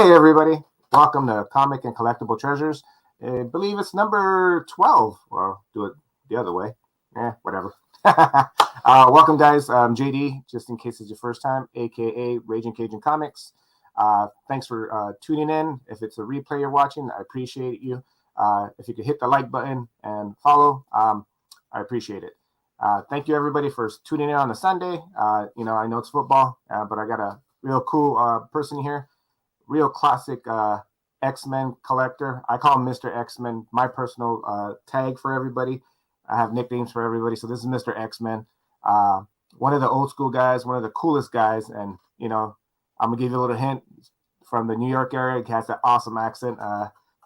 Hey, everybody. Welcome to Comic and Collectible Treasures. I believe it's number 12. Well, do it the other way. Whatever. Welcome, guys. I'm JD, just in case it's your first time, a.k.a. Ragin Cajun Comics. Thanks for tuning in. If it's a replay you're watching, I appreciate you. If you could hit the like button and follow, I appreciate it. Thank you, everybody, for tuning in on a Sunday. I know it's football, but I got a real cool person here. Real classic X-Men collector. I call him Mr. X-Men. My personal tag for everybody. I have nicknames for everybody. So this is Mr. X-Men. One of the old school guys, one of the coolest guys. And, I'm going to give you a little hint from the New York area. He has that awesome accent.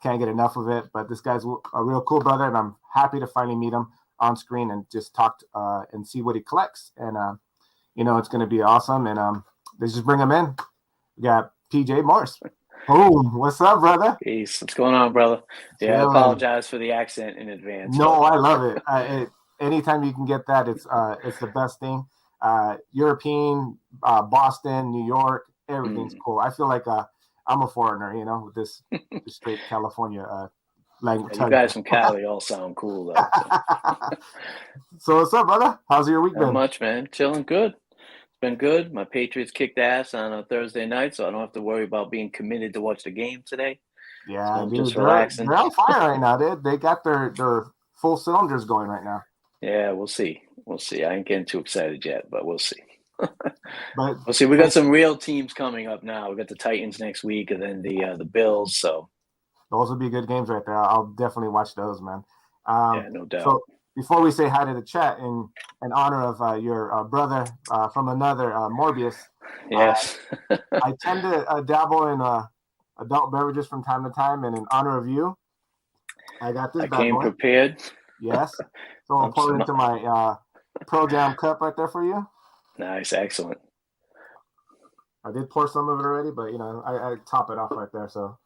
Can't get enough of it. But this guy's a real cool brother. And I'm happy to finally meet him on screen and just talk and see what he collects. And, it's going to be awesome. And let's just bring him in. We got PJ Morse. Boom. What's up, brother? Peace. What's going on, brother? Yeah, I apologize for the accent in advance. No, I love it. Anytime you can get that, it's the best thing. European, Boston, New York, everything's cool. I feel like I'm a foreigner, with this straight California language. You guys from Cali all sound cool, though. So what's up, brother? How's your week been? Not much, man. Chilling good. Been good. My Patriots kicked ass on a Thursday night, so I don't have to worry about being committed to watch the game today. Yeah, so I'm dude, just relaxing. They're on fire right now. They got their full cylinders going right now. Yeah, we'll see. I ain't getting too excited yet, but we'll see. But we'll see. We got some real teams coming up now. We got the Titans next week, and then the Bills. So those will be good games right there. I'll definitely watch those, man. Yeah, no doubt. So before we say hi to the chat, in honor of your brother from another, Morbius, yes, I tend to dabble in adult beverages from time to time, and in honor of you, I got this. I came prepared. Yes, so I'll pour it into my Pro Jam cup right there for you. Nice, excellent. I did pour some of it already, but I top it off right there. So,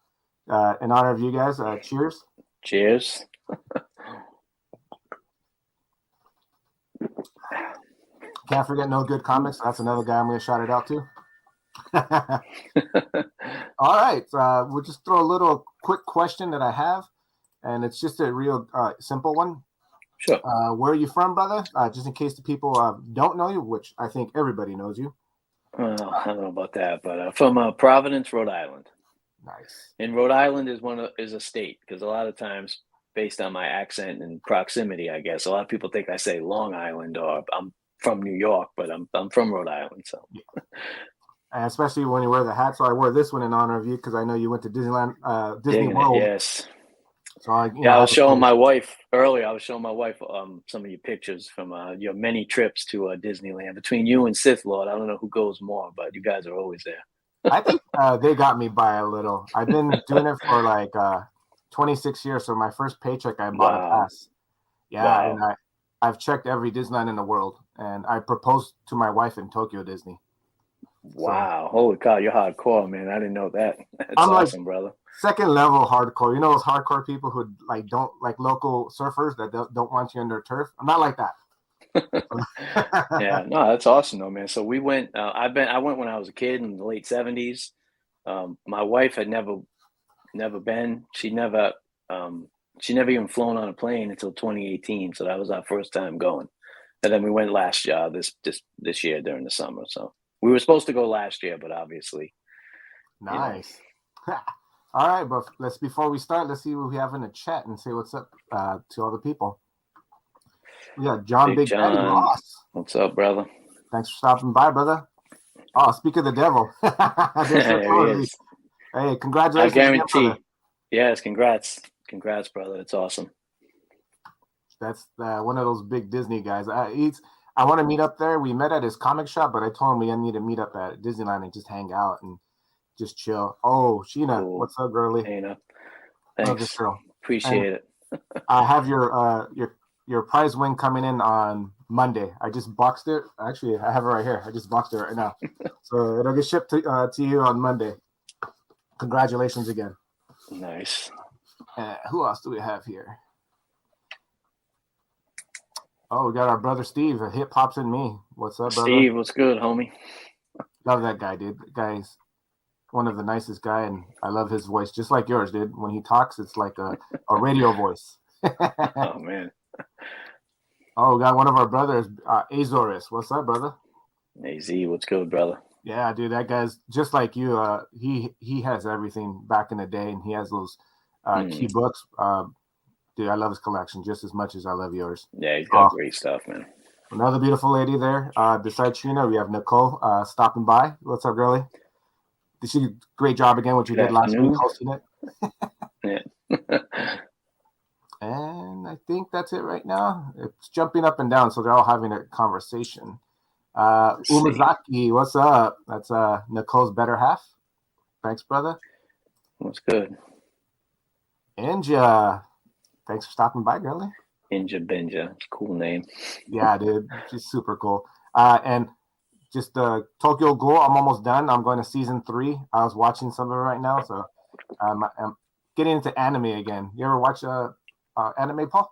in honor of you guys, cheers. Cheers. Can't forget No Good Comics. That's another guy I'm going to shout it out to. All right. We'll just throw a little quick question that I have, and it's just a real simple one. Sure. Where are you from, brother? Just in case the people don't know you, which I think everybody knows you. I don't know about that, but from Providence, Rhode Island. Nice. And Rhode Island is a state, because a lot of times, based on my accent and proximity, I guess a lot of people think I say Long Island or I'm from New York, but I'm from Rhode Island. So, and especially when you wear the hat. So I wore this one in honor of you because I know you went to Disneyland, Disney World. Yes. So I was showing my wife earlier. I was showing my wife some of your pictures from your many trips to Disneyland. Between you and Sith Lord, I don't know who goes more, but you guys are always there. I think they got me by a little. I've been doing it for like 26 years. So my first paycheck, I bought a pass. Yeah, wow. And I've checked every Disneyland in the world, and I proposed to my wife in Tokyo Disney. Wow. So, holy cow, you're hardcore, man. I didn't know that. That's awesome, brother. Second level hardcore. You know those hardcore people who don't like local surfers that don't want you on their turf? I'm not like that. Yeah, no, that's awesome though, man. So we went. I went when I was a kid in the late '70s. My wife had never been. She never even flown on a plane until 2018. So that was our first time going. And then we went last year, this year during the summer. So we were supposed to go last year, but obviously. Nice. All right, but before we start, let's see what we have in the chat and say what's up to all the people. We got John Big Daddy Ross. What's up, brother? Thanks for stopping by, brother. Oh, speak of the devil. There he is. Hey, congratulations. I guarantee. Yes, congrats, brother. It's awesome. That's one of those big Disney guys. I want to meet up there. We met at his comic shop, but I told him we need to meet up at Disneyland and just hang out and just chill. Oh, Sheena, cool. What's up, girly? Sheena, thanks. Girl. Appreciate it. I have your prize win coming in on Monday. I just boxed it. Actually, I have it right here. I just boxed it right now. So it'll get shipped to you on Monday. Congratulations again. Nice. Who else do we have here? Oh, we got our brother Steve. Hip Hop's in me. What's up, brother? Steve, what's good, homie? Love that guy, dude. That guy's one of the nicest guy, and I love his voice, just like yours, dude. When he talks, it's like a radio voice. Oh man. Oh, we got one of our brothers, Azorus. What's up, brother? AZ, what's good, brother? Yeah, dude, that guy's just like you. He has everything back in the day, and he has those key books. Dude, I love his collection just as much as I love yours. Yeah, he's got great stuff, man. Another beautiful lady there. Besides Trina, we have Nicole stopping by. What's up, girlie? Did she great job again? What you did last week hosting it. Yeah. And I think that's it right now. It's jumping up and down, so they're all having a conversation. Umazaki, what's up? That's Nicole's better half. Thanks, brother. What's good? Inja, thanks for stopping by, girlie. Inja Benja, it's a cool name. Yeah, dude, she's super cool. And just Tokyo Ghoul, I'm almost done. I'm going to season 3. I was watching some of it right now, so I'm getting into anime again. You ever watch anime, Paul?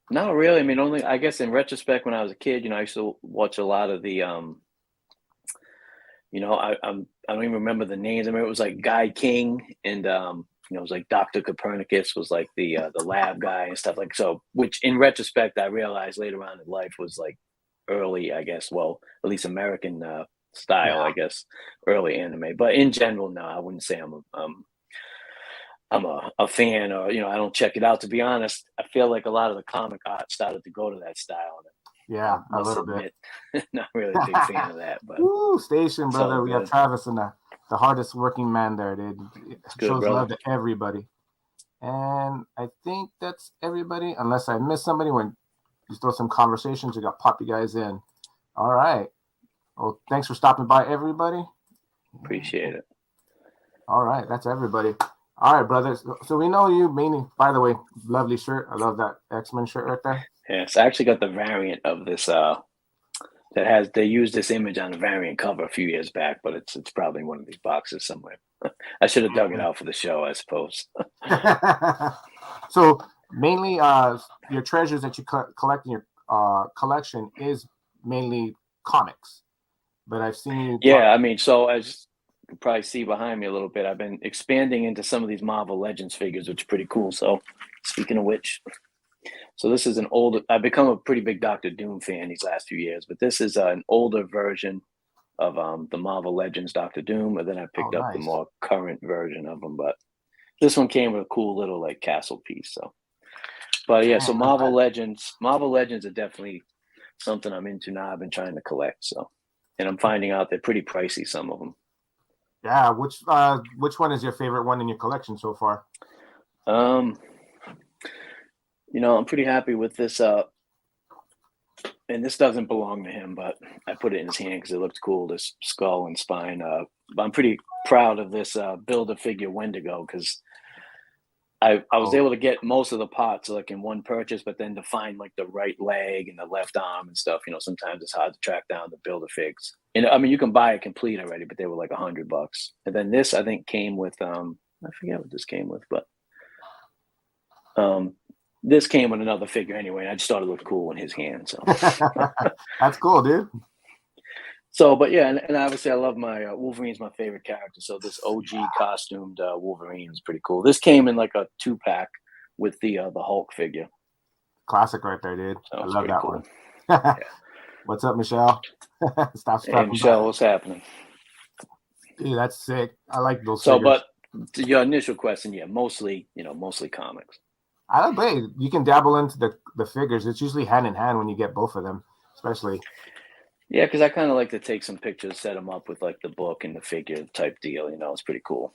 Not really. I mean, only I guess in retrospect, when I was a kid, I used to watch a lot of the I don't even remember the names. I mean, it was like Guy King, and it was like Dr. Copernicus was like the lab guy and stuff like so. Which in retrospect, I realized later on in life was like early, I guess. Well, at least American style, I guess, early anime. But in general, no, I wouldn't say I'm a fan, or I don't check it out. To be honest, I feel like a lot of the comic art started to go to that style. Yeah, a little bit. Not really a big fan of that, but Station, brother. We have Travis and the hardest working man there, dude. Shows love to everybody. And I think that's everybody, unless I miss somebody. When you throw some conversations, you got pop you guys in. All right. Well, thanks for stopping by, everybody. Appreciate it. All right, that's everybody. All right, brothers. So we know you mainly, by the way, lovely shirt. I love that X-Men shirt right there. Yes, I actually got the variant of this they used this image on a variant cover a few years back, but it's probably in one of these boxes somewhere. I should have dug it out for the show, I suppose. So mainly your treasures that you collect in your collection is mainly comics. But I've seen you I mean, so as you can probably see behind me a little bit, I've been expanding into some of these Marvel Legends figures, which is pretty cool. So speaking of which, so this is I've become a pretty big Doctor Doom fan these last few years, but this is an older version of the Marvel Legends Doctor Doom, and then I picked up the more current version of them. But this one came with a cool little like castle piece. So, but yeah, so Marvel Legends are definitely something I'm into now. I've been trying to collect, and I'm finding out they're pretty pricey, some of them. Yeah, which one is your favorite one in your collection so far? I'm pretty happy with this. And this doesn't belong to him, but I put it in his hand because it looked cool. This skull and spine. I'm pretty proud of this Build-A-Figure Wendigo because I was able to get most of the parts like in one purchase, but then to find like the right leg and the left arm and stuff, sometimes it's hard to track down the Build-A-Figs. And I mean, you can buy it complete already, but they were like $100. And then this, I think, came with I forget what this came with, but this came with another figure anyway, and I just thought it looked cool in his hand. So that's cool, dude. So, but yeah, and obviously I love my Wolverine's my favorite character. So this OG costumed Wolverine is pretty cool. This came in like a 2-pack with the Hulk figure. Classic right there, dude. So I love that cool. one. What's up, Michelle? Hey, Michelle, what's happening? Dude, that's sick. I like those figures. But to your initial question, mostly comics. I don't blame you. You can dabble into the figures. It's usually hand in hand when you get both of them, especially. Yeah, because I kind of like to take some pictures, set them up with like the book and the figure type deal. It's pretty cool.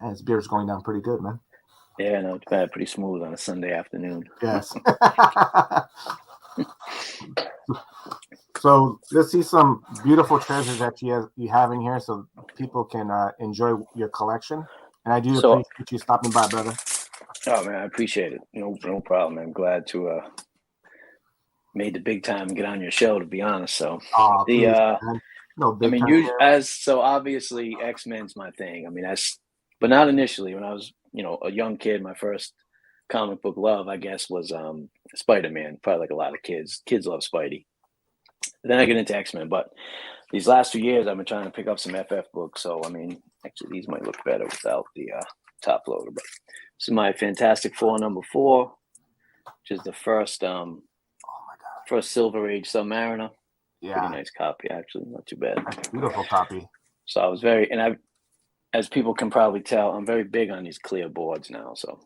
And his beer's going down pretty good, man. Yeah, no, it's been pretty smooth on a Sunday afternoon. Yes. So let's see some beautiful treasures that you have in here, so people can enjoy your collection. And I do appreciate you stopping by, brother. Oh man, I appreciate it. No problem. I'm glad to made the big time and get on your show, to be honest. So so obviously X-Men's my thing. I mean, but not initially. When I was, a young kid, my first comic book love, I guess, was Spider-Man. Probably like a lot of kids. Kids love Spidey. Then I get into X-Men, but these last 2 years, I've been trying to pick up some FF books. So, I mean, actually, these might look better without the top loader. But this is my Fantastic Four #4, which is the first Oh my God. first Silver Age Submariner. Yeah. Pretty nice copy, actually. Not too bad. Beautiful copy. So I was as people can probably tell, I'm very big on these clear boards now. So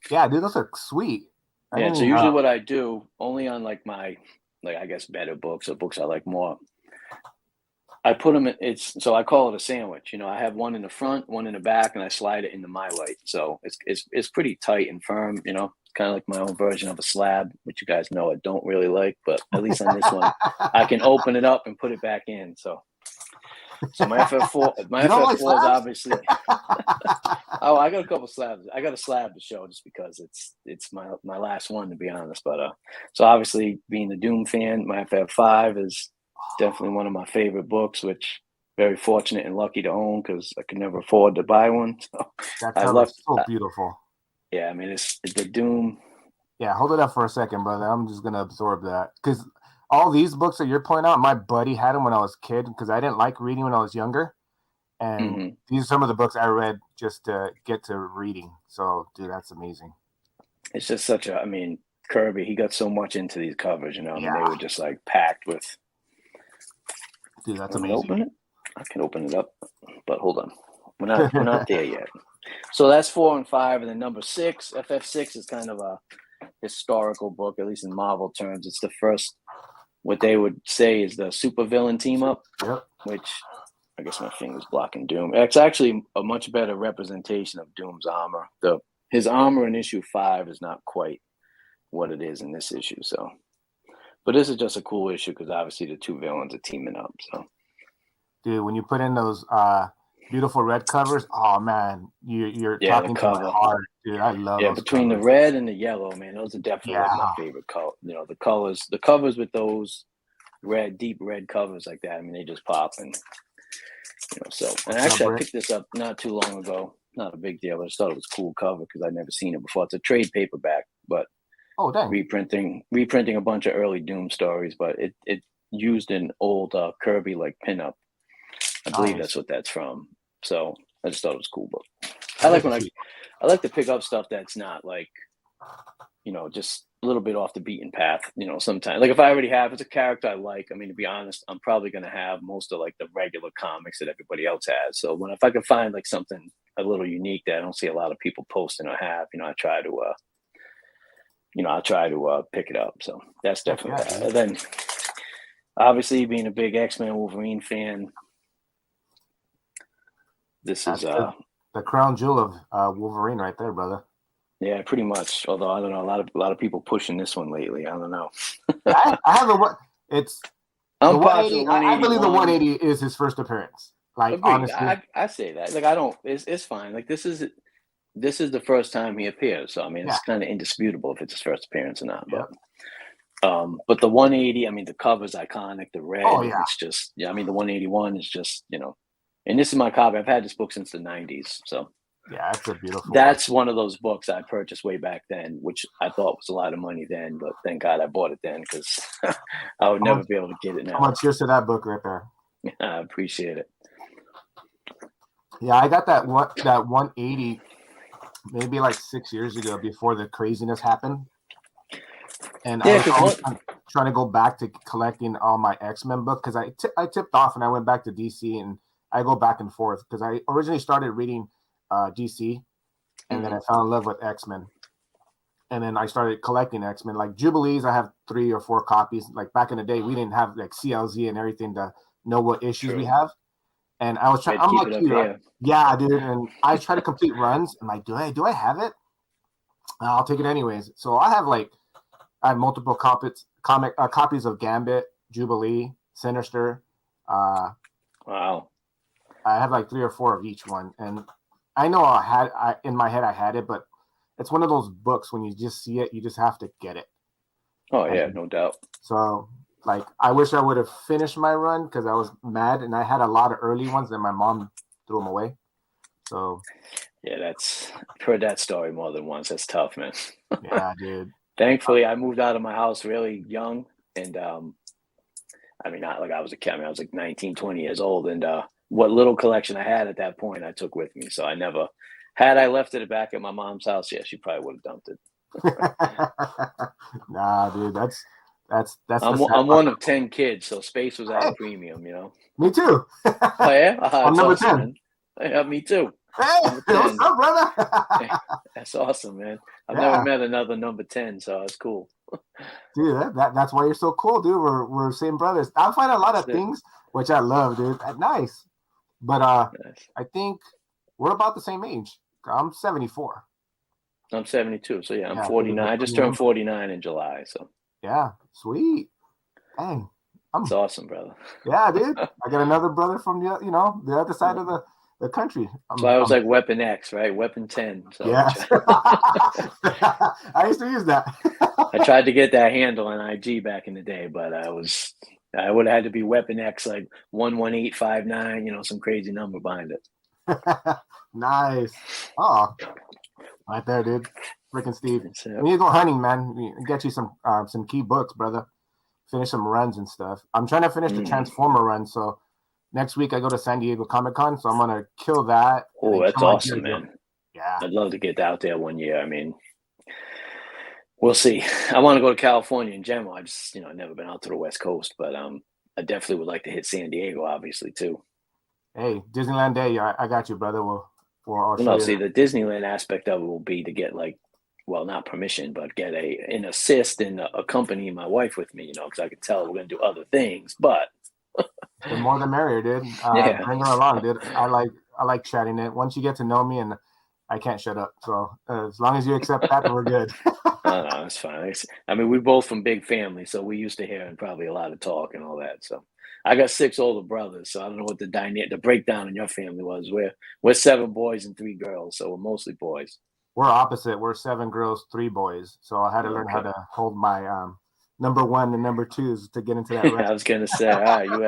yeah, dude, those are sweet. Yeah, so usually what I do, only on like my, like I guess better books or books I like more, I put them in, so I call it a sandwich. You know, I have one in the front, one in the back, and I slide it into my light. So it's pretty tight and firm, you know, kind of like my own version of a slab, which you guys know I don't really like, but at least on this one, I can open it up and put it back in. So my FF4 is obviously. Oh, I got a couple slabs. I got a slab to show just because it's my last one, to be honest. But so obviously being the Doom fan, my FF5 is definitely one of my favorite books, which very fortunate and lucky to own because I could never afford to buy one. So that cover is so beautiful. Yeah, I mean it's the Doom. Yeah, hold it up for a second, brother. I'm just gonna absorb that because all these books that you're pointing out, my buddy had them when I was a kid because I didn't like reading when I was younger. And these are some of the books I read just to get to reading. So, dude, that's amazing. It's just I mean, Kirby, he got so much into these covers, you know. I mean, they were just like packed with. Dude, that's amazing. Open it? I can open it up, but hold on. We're not there yet. So that's 4 and 5, and then number 6, FF6 is kind of a historical book, at least in Marvel terms. It's the first, what they would say is the supervillain team up, which I guess my finger's blocking Doom. It's actually a much better representation of Doom's armor. His armor in issue 5 is not quite what it is in this issue. So, but this is just a cool issue because obviously the two villains are teaming up. So, dude, when you put in those beautiful red covers, oh man, you're talking to my heart, dude. I love those between covers. the red and the yellow, man, those are definitely like my favorite color. You know, the covers with those deep red covers like that. I mean, they just pop and. You know, so and actually I picked this up not too long ago. Not a big deal, but I just thought it was a cool cover because I'd never seen it before. It's a trade paperback, but reprinting a bunch of early Doom stories, but it used an old Kirby like pinup. I believe that's what that's from. So I just thought it was a cool book. I like to pick up stuff that's not like, you know, just a little bit off the beaten path, you know, sometimes. Like if I already have, it's a character I like. I mean, to be honest, I'm probably going to have most of like the regular comics that everybody else has. So if I can find like something a little unique that I don't see a lot of people posting or have, you know, I try to pick it up. So that's definitely that. And then obviously being a big X-Men Wolverine fan, this is the crown jewel of Wolverine right there, brother. Yeah, pretty much. Although I don't know, a lot of people pushing this one lately. I don't know. I have I'm popular. I believe the 180 is his first appearance. Like honestly, I say that. Like I don't. It's fine. Like this is the first time he appears. So I mean, it's kind of indisputable if it's his first appearance or not. But the 180. I mean, the cover's iconic. The red. It's just. Yeah. I mean, the 181 is just. You know, and this is my copy. I've had this book since the 90s. So. Yeah, that's a beautiful. That's one of those books I purchased way back then, which I thought was a lot of money then, but thank God I bought it then because I would never be able to get it now. How much cheers to that book right there? I appreciate it. Yeah, I got that 180 maybe like 6 years ago before the craziness happened, and I was trying to go back to collecting all my X-Men books because I tipped off and I went back to DC and I go back and forth because I originally started reading. DC, and then I fell in love with X-Men, and then I started collecting X-Men. Like Jubilees, I have 3 or 4 copies. Like back in the day, we didn't have like CLZ and everything to know what issues we have. And I was trying. I'm like you, right? Yeah, dude. And I try to complete runs. I'm like, do I have it? I'll take it anyways. So I have multiple copies of Gambit, Jubilee, Sinister. Wow. I have like 3 or 4 of each one, and I know in my head I had it, but it's one of those books when you just see it, you just have to get it. Oh yeah, no doubt. So like, I wish I would have finished my run because I was mad and I had a lot of early ones and my mom threw them away. So yeah, I've heard that story more than once. That's tough, man. Yeah, dude. Thankfully, I moved out of my house really young, and I mean, not like I was a kid. I mean, I was like 19, 20 years old, and what little collection I had at that point, I took with me. So I never had I left it back at my mom's house. Yeah, she probably would have dumped it. Nah, dude, that's the sad I'm part. one of 10 kids, so space was at a Hey, premium. me too. Oh yeah, I'm that's number awesome, 10. man. Yeah, me too. Hey, Number what's 10. up, brother? That's awesome, man. I've never Yeah, met another number 10, so it's cool. dude, that's why you're so cool, dude. We're same brothers. I find a lot That's of it. things which I love, dude. Nice, but Nice. I think we're about the same age. I'm 74. I'm 72, so yeah, I'm Yeah, so there's 49. a I just funny turned number. 49 in July, so Yeah, sweet. Dang, it's I'm awesome, brother. yeah, dude. I got another brother from the other side of the country. So I was like Weapon X, right? Weapon 10. So Yes. I used to use that. I tried to get that handle on IG back in the day, but I would have had to be Weapon X like 11859, some crazy number behind it. Nice. Oh, right there, dude. Freaking Steve. So, We need to go hunting, man. Get you some key books, brother. Finish some runs and stuff. I'm trying to finish the Transformer run, so next week I go to San Diego Comic-Con, so I'm gonna kill that. oh, that's awesome, man. Yeah. I'd love to get out there one year. I mean, we'll see. I want to go to California in general. I just, I've never been out to the West Coast, but I definitely would like to hit San Diego, obviously, too. Hey, Disneyland Day, I got you, brother. I'll Well, show no, you. see, the Disneyland aspect of it will be to get well, not permission, but get an assist and accompany my wife with me, because I could tell we're going to do other things. But The more the merrier, dude. yeah, Bring her along, dude. I like chatting it. Once you get to know me, and I can't shut up. So as long as you accept that, we're good. no, it's fine. I mean, we're both from big families, so we used to hearing probably a lot of talk and all that. So I got 6 older brothers, so I don't know what the breakdown in your family was. We're 7 boys and 3 girls, so we're mostly boys. We're opposite. We're 7 girls, 3 boys. So I had to learn how to hold my number 1 and number 2s to get into that rank. I was gonna say, all right, you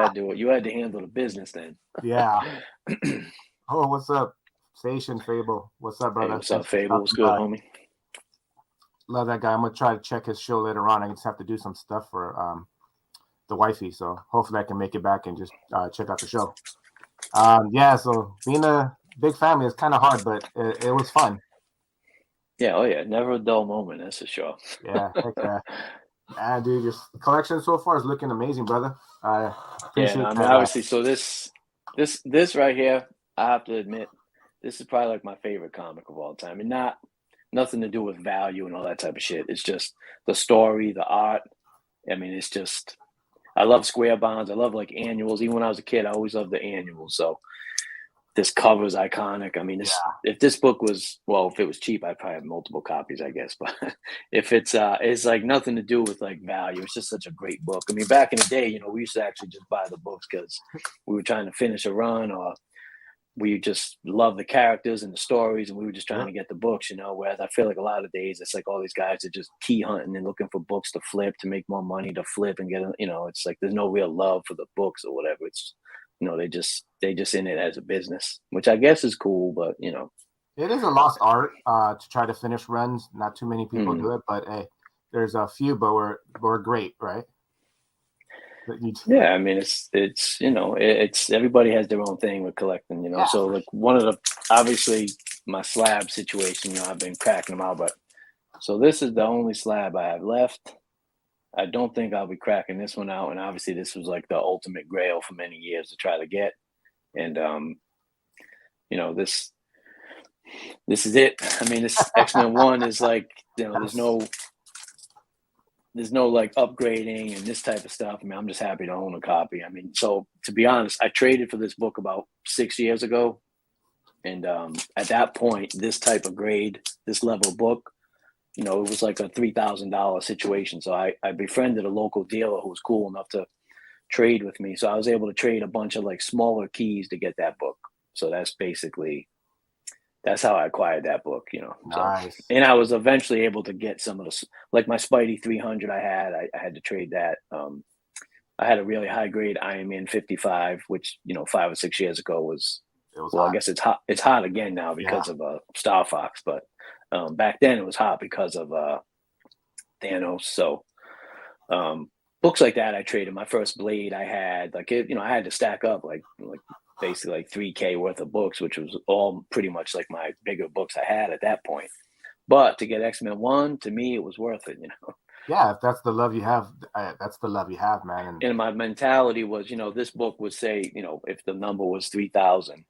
had to handle the business then. Yeah. Oh, what's up, Station Fable? What's up, brother? Hey, what's up, Fable? What's good, homie? Love that guy. I'm gonna try to check his show later on. I just have to do some stuff for the wifey, so hopefully I can make it back and just check out the show. Yeah, so being a big family is kind of hard, but it was fun. Yeah, oh yeah, never a dull moment, that's for sure. Yeah, heck yeah. Dude, your collection so far is looking amazing, brother. I appreciate I mean, that. obviously, so this right here, I have to admit, this is probably like my favorite comic of all time, and nothing to do with value and all that type of shit. It's just the story, the art. I mean, it's just I love square bonds. I love like annuals. Even when I was a kid, I always loved the annuals. So this cover is iconic. I mean, if this book was, well, if it was cheap, I'd probably have multiple copies, I guess. But if it's like nothing to do with like value. It's just such a great book. I mean, back in the day, we used to actually just buy the books because we were trying to finish a run, or we just love the characters and the stories, and we were just trying to get the books, whereas I feel like a lot of days it's like all these guys are just key hunting and looking for books to flip to make more money to flip and get them. It's like there's no real love for the books or whatever. It's they just in it as a business, which I guess is cool, but it is a lost art to try to finish runs. Not too many people do it, but hey, there's a few, but we're great, right? Yeah, I mean it's everybody has their own thing with collecting, Yeah. So like one of the obviously my slab situation, I've been cracking them out, but so this is the only slab I have left. I don't think I'll be cracking this one out, and obviously this was like the ultimate grail for many years to try to get, and this is it. I mean, this X-Men 1 is like there's no like upgrading and this type of stuff. I mean, I'm just happy to own a copy. I mean, so to be honest, I traded for this book about 6 years ago. And at that point, this type of grade, this level of book, it was like a $3,000 situation. So I befriended a local dealer who was cool enough to trade with me. So I was able to trade a bunch of like smaller keys to get that book. So that's how I acquired that book, Nice. So, and I was eventually able to get some of the, like my Spidey 300 I had to trade that. I had a really high grade Iron Man 55, which, 5 or 6 years ago was well, hot. I guess it's hot. It's hot again now because of Star Fox, but back then it was hot because of Thanos. So books like that I traded. My first Blade I had, like, I had to stack up like basically like 3K worth of books, which was all pretty much like my bigger books I had at that point. But to get X-Men 1, to me, it was worth it, Yeah, if that's the love you have, that's the love you have, man. And my mentality was, this book would say, if the number was 3,000,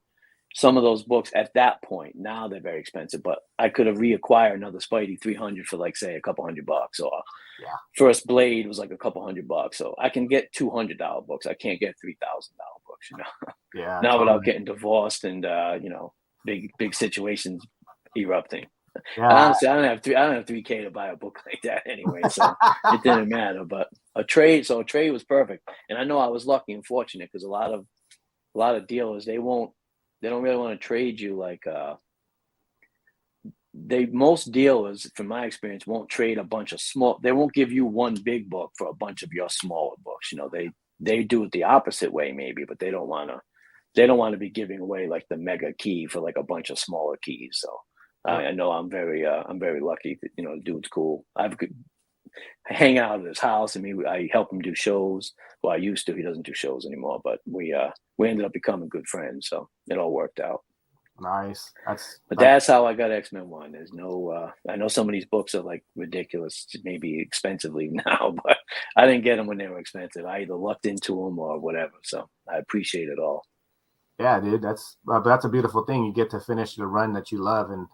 some of those books at that point, now they're very expensive, but I could have reacquired another Spidey 300 for, like, say, a couple $100, or yeah, first Blade was like a couple $100. So I can get $200 books. I can't get $3,000 books, yeah, now totally. without getting divorced and, big situations erupting. Yeah. And honestly, I don't have 3K to buy a book like that anyway, so it didn't matter. But a trade was perfect, and I know I was lucky and fortunate because a lot of dealers, they don't really want to trade you like most dealers, from my experience, won't trade a bunch of small. They won't give you one big book for a bunch of your smaller books. They do it the opposite way maybe, but they don't want to be giving away like the mega key for like a bunch of smaller keys. So. I know I'm very lucky. The dude's cool. I hang out at his house. I help him do shows. Well, I used to. He doesn't do shows anymore. But we ended up becoming good friends. So it all worked out. Nice. That's how I got X-Men 1. There's no. I know some of these books are like ridiculous, maybe expensively now, but I didn't get them when they were expensive. I either lucked into them or whatever. So I appreciate it all. Yeah, dude. That's a beautiful thing. You get to finish the run that you love, and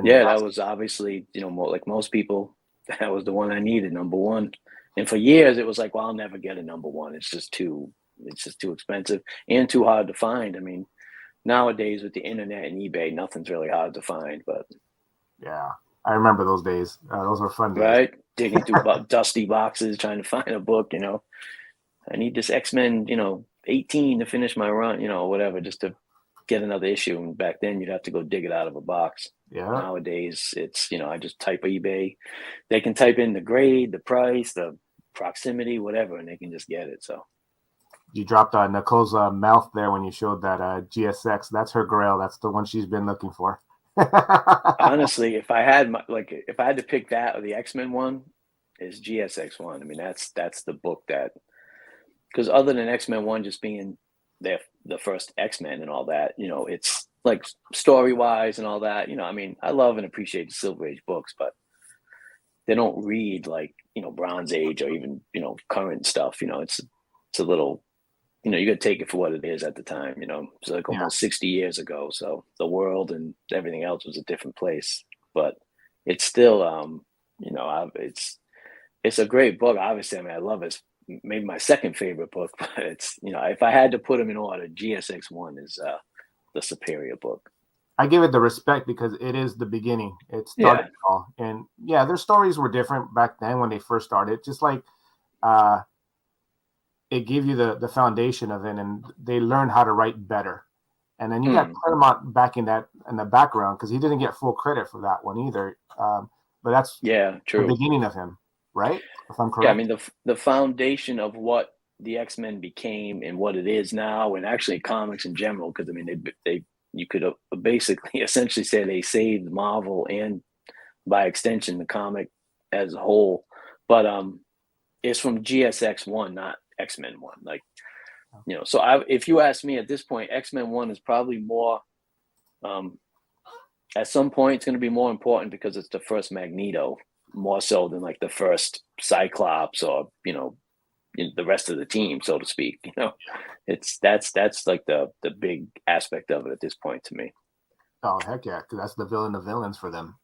yeah, that was obviously, more like most people, that was the one I needed, number 1. And for years it was like, well, I'll never get a number 1. It's just too expensive and too hard to find. I mean, nowadays with the internet and eBay, nothing's really hard to find, but yeah, I remember those days. Those were fun days. Right? Digging through dusty boxes, trying to find a book, I need this X-Men, 18 to finish my run, whatever, just to get another issue. And back then you'd have to go dig it out of a box. Yeah. Nowadays it's, I just type eBay. They can type in the grade, the price, the proximity, whatever, and they can just get it. So you dropped Nicole's mouth there when you showed that GSX. That's her grail. That's the one she's been looking for. Honestly, if I had to pick that or the X-Men 1, is GSX 1. I mean, that's the book that, because other than X-Men 1 just being the first X-Men and all that, it's like story-wise and all that, I mean, I love and appreciate the Silver Age books, but they don't read like, Bronze Age or even, current stuff. It's a little, you got to take it for what it is at the time. It's like almost 60 years ago. So the world and everything else was a different place, but it's still, it's a great book. Obviously, I mean, I love it. It's maybe my second favorite book, but it's, if I had to put them in order, GSX 1 is the superior book. I give it the respect because it is the beginning. It started it all. And yeah, their stories were different back then when they first started. Just like it gave you the foundation of it, and they learned how to write better. And then you got Claremont backing that in the background because he didn't get full credit for that one either. But that's true. The beginning of him, right? If I'm correct. Yeah, I mean, the foundation of what the X-Men became and what it is now, and actually comics in general, because I mean, you could basically essentially say they saved Marvel and by extension the comic as a whole, but it's from GSX 1, not X-Men 1. Like, so if you ask me at this point, X-Men 1 is probably more, at some point it's going to be more important because it's the first Magneto, more so than like the first Cyclops or, the rest of the team, so to speak. That's like the big aspect of it at this point to me. Oh, heck yeah, because that's the villain of villains for them,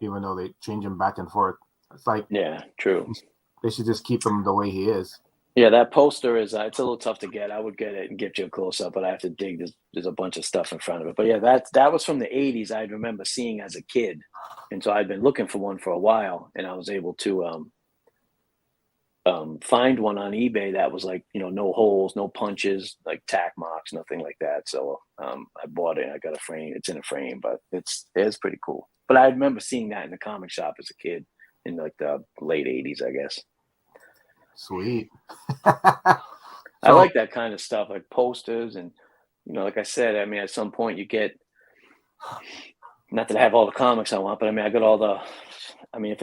even though they change him back and forth. It's like, yeah, true. They should just keep him the way he is. Yeah, that poster is it's a little tough to get. I would get it and get you a close up, but I have to dig. There's a bunch of stuff in front of it. But yeah, that was from the 80s. I remember seeing as a kid, and so I'd been looking for one for a while, and I was able to find one on eBay that was like, no holes, no punches, like tack marks, nothing like that. So I bought it and I got a frame. It's in a frame, but it's pretty cool. But I remember seeing that in the comic shop as a kid in like the late 80s, I guess. Sweet. I like that kind of stuff, like posters and, like I said, I mean, at some point you get, not that I have all the comics I want, but I mean, I got all the I mean,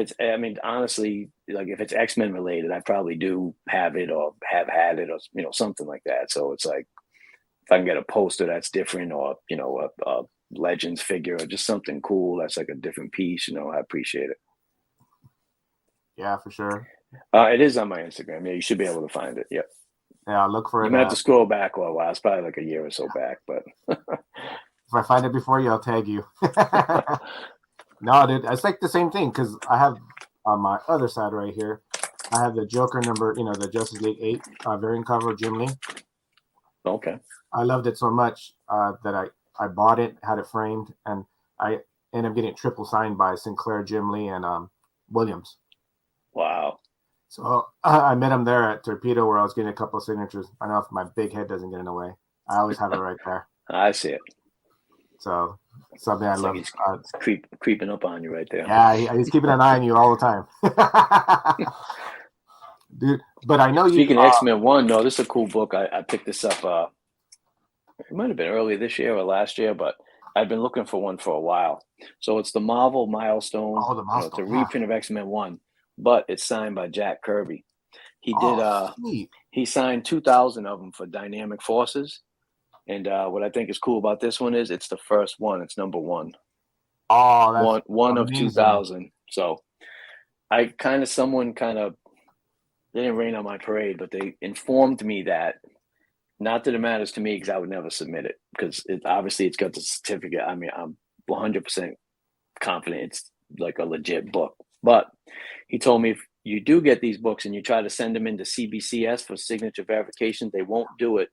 honestly, like if it's X-Men related, I probably do have it or have had it or something like that. So it's like if I can get a poster that's different or a Legends figure or just something cool that's like a different piece, I appreciate it. Yeah, for sure. It is on my Instagram. Yeah, you should be able to find it. Yep. Yeah, I'll look for it. You might have to scroll back a while. It's probably like a year or so back, but if I find it before you, I'll tag you. No, dude, it's like the same thing because I have on my other side right here, I have the Joker number, the Justice League 8 variant cover of Jim Lee. Okay. I loved it so much that I bought it, had it framed, and I ended up getting it triple signed by Sinclair, Jim Lee, and Williams. Wow. So I met him there at Torpedo where I was getting a couple of signatures. I know if my big head doesn't get in the way. I always have it right there. I see it. So something I love. It's creeping up on you right there. Yeah, he's keeping an eye on you all the time. Dude, but I know Speaking of X-Men 1, no, this is a cool book. I picked this up. It might have been early this year or last year, but I've been looking for one for a while. So it's the Marvel Milestone. Oh, the Milestone. It's a reprint of X-Men 1, but it's signed by Jack Kirby. He did. He signed 2,000 of them for Dynamic Forces. And what I think is cool about this one is it's the first one. It's number 1. Oh, that's one of 2,000. So someone they didn't rain on my parade, but they informed me that, not that it matters to me because I would never submit it because it's got the certificate. I mean, I'm 100% confident it's like a legit book. But he told me if you do get these books and you try to send them into CBCS for signature verification, they won't do it,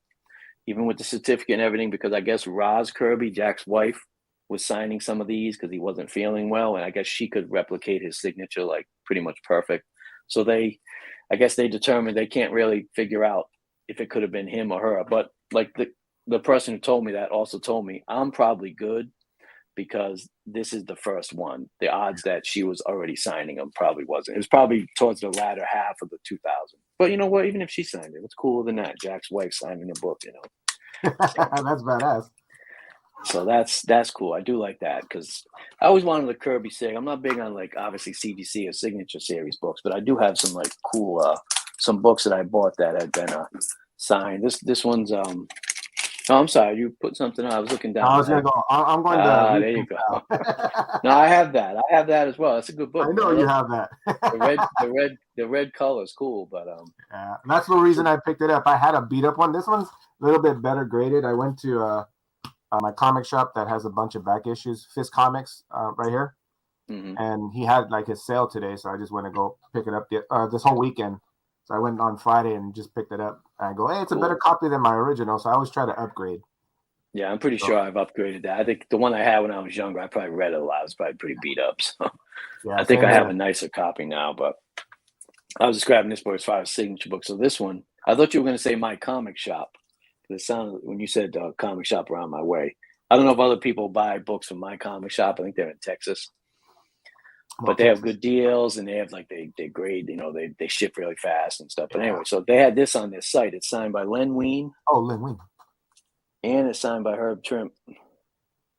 even with the certificate and everything, because I guess Roz Kirby, Jack's wife, was signing some of these because he wasn't feeling well, and I guess she could replicate his signature like pretty much perfect. So I guess they determined they can't really figure out if it could have been him or her. But like the person who told me that also told me I'm probably good because this is the first one. The odds that she was already signing them probably wasn't. It was probably towards the latter half of the 2000. But you know what? Even if she signed it, what's cooler than that? Jack's wife signing a book, That's badass. So that's cool. I do like that because I always wanted the Kirby sig. I'm not big on like obviously CGC or Signature Series books, but I do have some like cool some books that I bought that had been signed. This one's Oh, I'm sorry. You put something on. I was looking down. I was gonna go. I'm going to. There you go. No, I have that. I have that as well. It's a good book. I know you have that. the red color is cool, but yeah, that's the reason I picked it up. I had a beat up one. This one's a little bit better graded. I went to my comic shop that has a bunch of back issues, Fist Comics, right here, and he had like his sale today, so I just went to go pick it up this whole weekend. So I went on Friday and just picked it up. And I go, hey, it's a better copy than my original. So I always try to upgrade. Yeah, I'm pretty sure I've upgraded that. I think the one I had when I was younger, I probably read it a lot. It was probably pretty beat up. So yeah, I think I have a nicer copy now. But I was just grabbing this book as far as signature book. So this one, I thought you were going to say my comic shop. It sounded when you said comic shop around my way. I don't know if other people buy books from my comic shop. I think they're in Texas. But they have good deals and they have like they grade, they ship really fast and stuff. But anyway, so they had this on their site. It's signed by Len Wein. Oh, Len Wein. And it's signed by Herb Trimp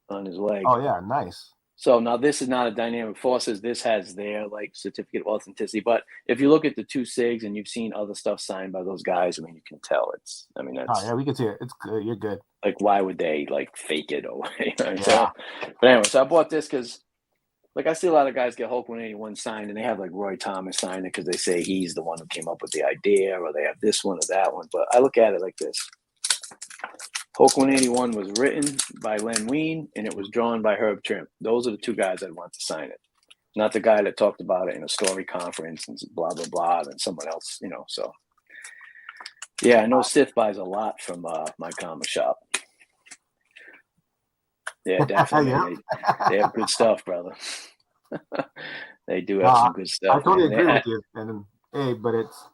on his leg. Oh yeah, nice. So now this is not a Dynamic Forces. This has their like certificate of authenticity. But if you look at the 2 SIGs and you've seen other stuff signed by those guys, I mean, you can tell that's. Oh yeah, we can see it. It's good. You're good. Like, why would they like fake it or? So, but anyway, so I bought this because. Like, I see a lot of guys get Hulk 181 signed, and they have, like, Roy Thomas sign it because they say he's the one who came up with the idea, or they have this one or that one. But I look at it like this. Hulk 181 was written by Len Wein, and it was drawn by Herb Trimp. Those are the 2 guys I'd want to sign it. Not the guy that talked about it in a story conference and blah, blah, blah, and someone else, So, yeah, I know Sith buys a lot from my comic shop. Yeah, definitely. They have good stuff, brother. They do have some good stuff. I totally agree with you. And but it's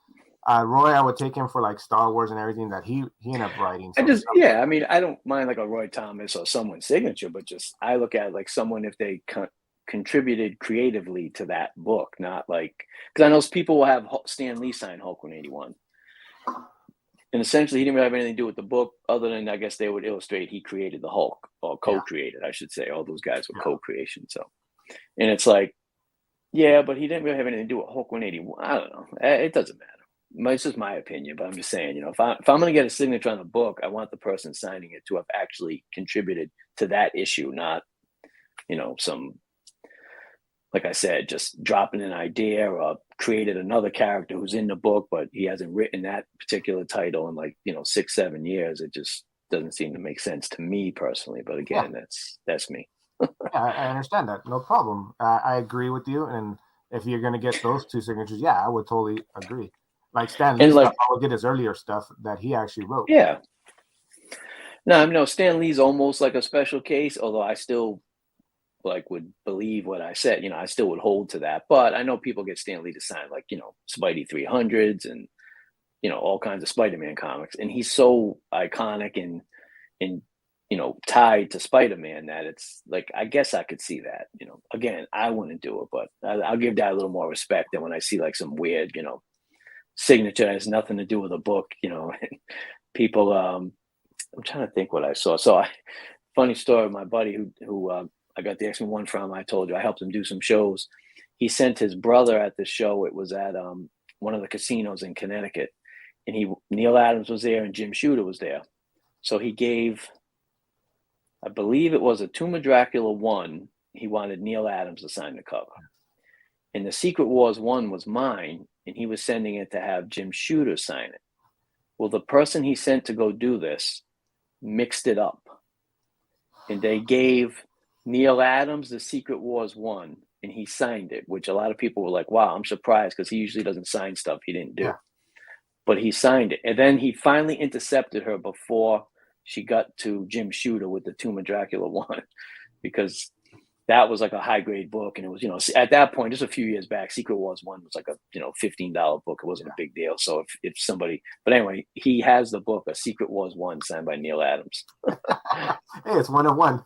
Roy. I would take him for like Star Wars and everything that he ended up writing. I mean, I don't mind like a Roy Thomas or someone's signature, but just I look at it like someone if they contributed creatively to that book, not like because I know people will have Stan Lee sign Hulk 181. And essentially, he didn't really have anything to do with the book other than, I guess, they would illustrate he created the Hulk, or co-created, I should say. All those guys were co-creation. So, and it's like, Yeah, but he didn't really have anything to do with Hulk 181. I don't know. It doesn't matter. It's just my opinion, but I'm just saying, if I'm going to get a signature on a book, I want the person signing it to have actually contributed to that issue, not, some, like I said, just dropping an idea or created another character who's in the book, but he hasn't written that particular title in 6-7 years. It just doesn't seem to make sense to me personally. But Yeah, again, that's me. yeah, I understand that. No problem. I agree with you. And if you're going to get those two signatures, yeah, I would totally agree. Like Stan Lee And stuff, I would get his earlier stuff that he actually wrote. yeah. No, Stan Lee's almost like a special case, although I still would believe what I said. I still would hold to that. But I know people get Stan Lee to sign Spidey 300s and all kinds of Spider-Man comics, and he's so iconic and tied to Spider-Man that it's like, I guess I could see that. Again, I wouldn't do it, but I'll give that a little more respect than when I see some weird signature that has nothing to do with a book. People. I'm trying to think what I saw. Funny story. My buddy who I got the X-Men one from. I told you I helped him do some shows. He sent his brother at the show. It was at one of the casinos in Connecticut, and Neil Adams was there and Jim Shooter was there. So he gave, I believe it was a Tomb of Dracula 1. He wanted Neil Adams to sign the cover. And the Secret Wars 1 was mine, and he was sending it to have Jim Shooter sign it. Well, the person he sent to go do this mixed it up. And they gave Neil Adams the Secret Wars 1, and he signed it, which a lot of people were like, wow, I'm surprised because he usually doesn't sign stuff he didn't do. Yeah. But he signed it. And then he finally intercepted her before she got to Jim Shooter with the Tomb of Dracula 1, because that was like a high grade book. And it was, at that point, just a few years back, Secret Wars 1 was like a, $15 book. It wasn't a big deal. So if somebody, but anyway, he has the book, A Secret Wars 1, signed by Neil Adams. Hey, it's 1 of 1.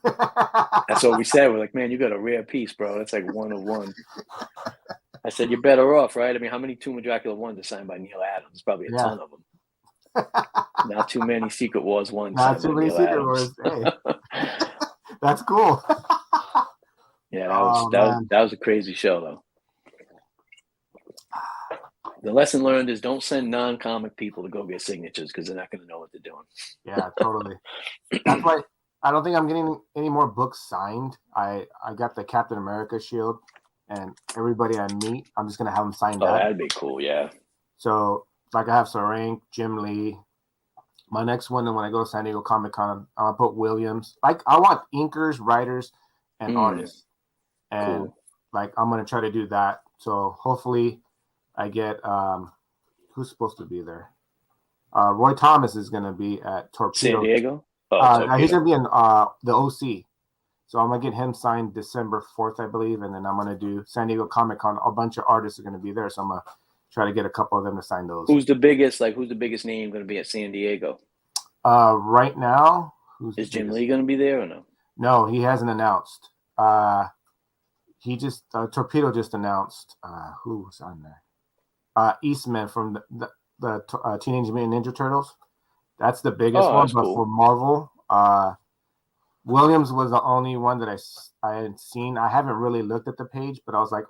That's what we said. We're like, man, you got a rare piece, bro. That's like 1 of 1. I said, you're better off, right? I mean, how many Tomb of Dracula 1s are signed by Neil Adams? Probably a ton of them. Not too many Secret Wars 1s. Not too many Secret Wars. Hey. That's cool. Yeah, that was a crazy show, though. The lesson learned is don't send non-comic people to go get signatures because they're not going to know what they're doing. Yeah, totally. That's why I don't think I'm getting any more books signed. I got the Captain America shield, and everybody I meet, I'm just going to have them signed out. That'd be cool, yeah. So, like, I have Sorank, Jim Lee. My next one, and when I go to San Diego Comic-Con, I'll put Williams. Like, I want inkers, writers, and artists. And, I'm going to try to do that. So, hopefully, I get who's supposed to be there? Roy Thomas is going to be at Torpedo. San Diego? He's going to be in the OC. So I'm going to get him signed December 4th, I believe. And then I'm going to do San Diego Comic-Con. A bunch of artists are going to be there. So I'm going to try to get a couple of them to sign those. Who's the biggest name going to be at San Diego? Right now, is Jim Lee going to be there or no? No, he hasn't announced. He just Torpedo just announced who's on there. Eastman from the Teenage Mutant Ninja Turtles. That's the biggest one. But cool. For Marvel, Williams was the only one that I had seen. I haven't really looked at the page, but I was like,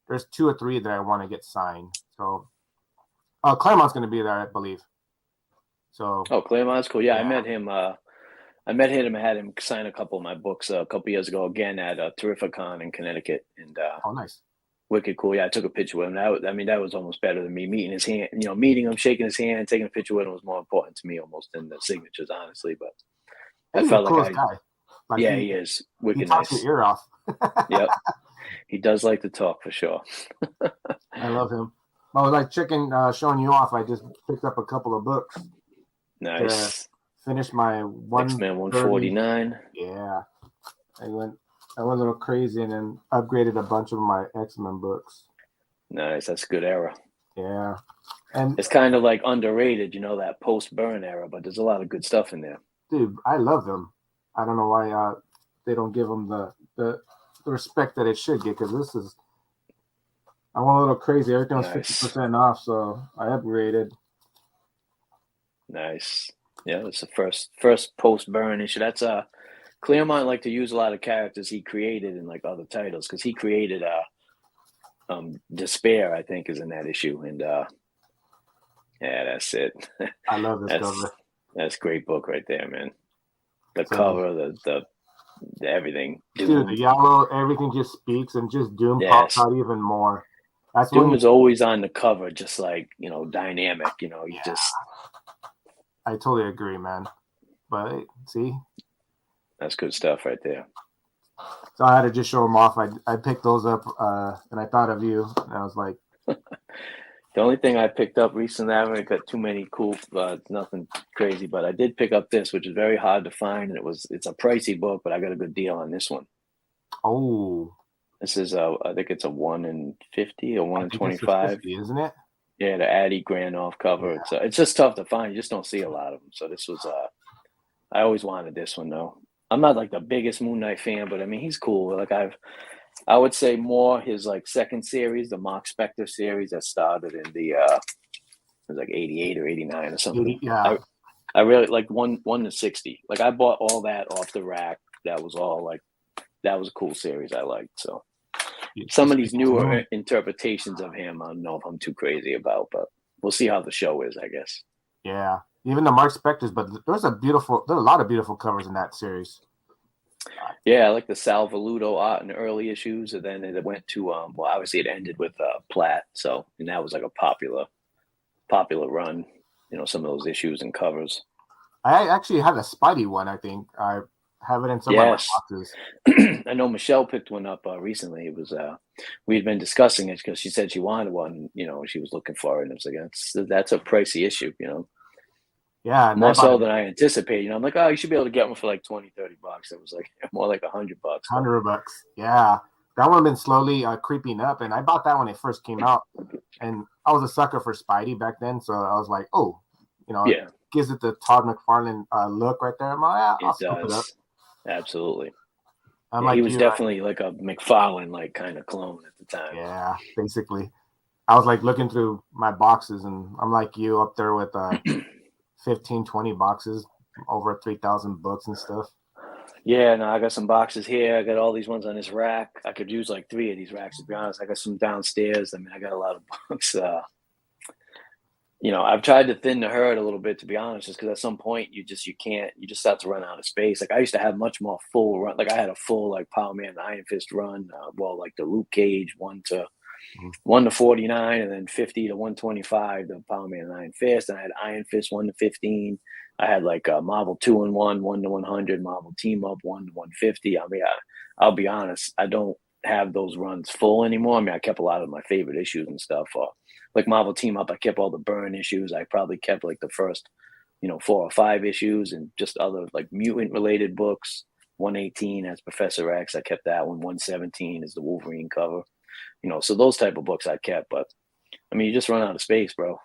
there's 2 or 3 that I want to get signed. So Claremont's going to be there, I believe. So Claremont's cool. Yeah, I met him. I had him sign a couple of my books a couple years ago, again at Terrificon in Connecticut. And nice. Wicked cool. Yeah, I took a picture with him. That was almost better than me meeting his hand. Meeting him, shaking his hand, taking a picture with him was more important to me almost than the signatures, honestly. But I felt like guy. He is wicked. He talks your ear off. Yep, he does like to talk for sure. I love him. I was like showing you off. I just picked up a couple of books. Nice. Finished my X-Men 149. Yeah, I went a little crazy and then upgraded a bunch of my X-Men books. Nice, that's a good era. Yeah, and it's kind of like underrated, that post-Byrne era, but there's a lot of good stuff in there. Dude, I love them. I don't know why they don't give them the respect that it should get, because I went a little crazy. Everything was 50% off, so I upgraded. Nice. Yeah, it's the first post-Byrne issue. That's Claremont liked to use a lot of characters he created in other titles, because he created Despair, I think, is in that issue, and yeah, that's it. I love this cover. That's a great book right there, man. The So, cover, the everything. Dude, the yellow, everything just speaks, and just Doom pops out even more. That's Doom is always on the cover, just like, dynamic. You just. I totally agree, man. But see, that's good stuff right there. So I had to just show them off. I picked those up, and I thought of you, and I was like, the only thing I picked up recently, I haven't got too many cool, nothing crazy, but I did pick up this, which is very hard to find, and it's a pricey book, but I got a good deal on this one. Oh, this is I think it's a 1 in 50 or 1 in 25, 50, isn't it? Yeah, the Addy Granoff cover. Yeah. It's just tough to find. You just don't see a lot of them. So this was I always wanted this one though. I'm not like the biggest Moon Knight fan, but I mean he's cool. Like I would say more his like second series, the Mark Spector series that started in the it was like 88 or 89 or something. Yeah. I really like 1 to 60. Like I bought all that off the rack. That was all like that was a cool series I liked. So some of these newer interpretations of him, I don't know if I'm too crazy about, but we'll see how the show is, I guess. Yeah. Even the Mark Spectors, but there's a lot of beautiful covers in that series. Yeah, I like the Sal Velluto art in the early issues, and then it went to well, obviously it ended with Platt, so and that was like a popular run. Some of those issues and covers. I actually had a Spidey one. I think I have it in some of my boxes. I know Michelle picked one up recently. It was we had been discussing it because she said she wanted one. She was looking for it, and it was like that's a pricey issue. Yeah, more so than I anticipated. I'm like, oh, you should be able to get one for like $20-$30. It was like more like $100. $100, yeah. That one been slowly creeping up, and I bought that when it first came out, and I was a sucker for Spidey back then, so I was like, oh, it gives it the Todd McFarlane look right there. I'm like, I'll scoop it up. Absolutely. He was definitely like a McFarlane like kind of clone at the time. Yeah, basically. I was like looking through my boxes, and I'm like you up there with 15, 20 boxes, over 3,000 books and stuff. Yeah, no, I got some boxes here. I got all these ones on this rack. I could use like 3 of these racks, to be honest. I got some downstairs. I mean, I got a lot of books. I've tried to thin the herd a little bit, to be honest, just because at some point you just start to run out of space. Like I used to have much more full run. Like I had a full like Power Man Iron Fist run. Like the Luke Cage 1 to 49, and then 50 to 125, the Power Man Iron Fist. And I had Iron Fist 1 to 15. I had like Marvel 2-in-1, 1 to 100, Marvel Team Up 1 to 150. I mean, I'll be honest, I don't have those runs full anymore. I mean, I kept a lot of my favorite issues and stuff. Like Marvel Team Up, I kept all the Byrne issues. I probably kept like the first, 4 or 5 issues, and just other like mutant related books. 118 has Professor X. I kept that one. 117 is the Wolverine cover. So those type of books I kept. But I mean, you just run out of space, bro.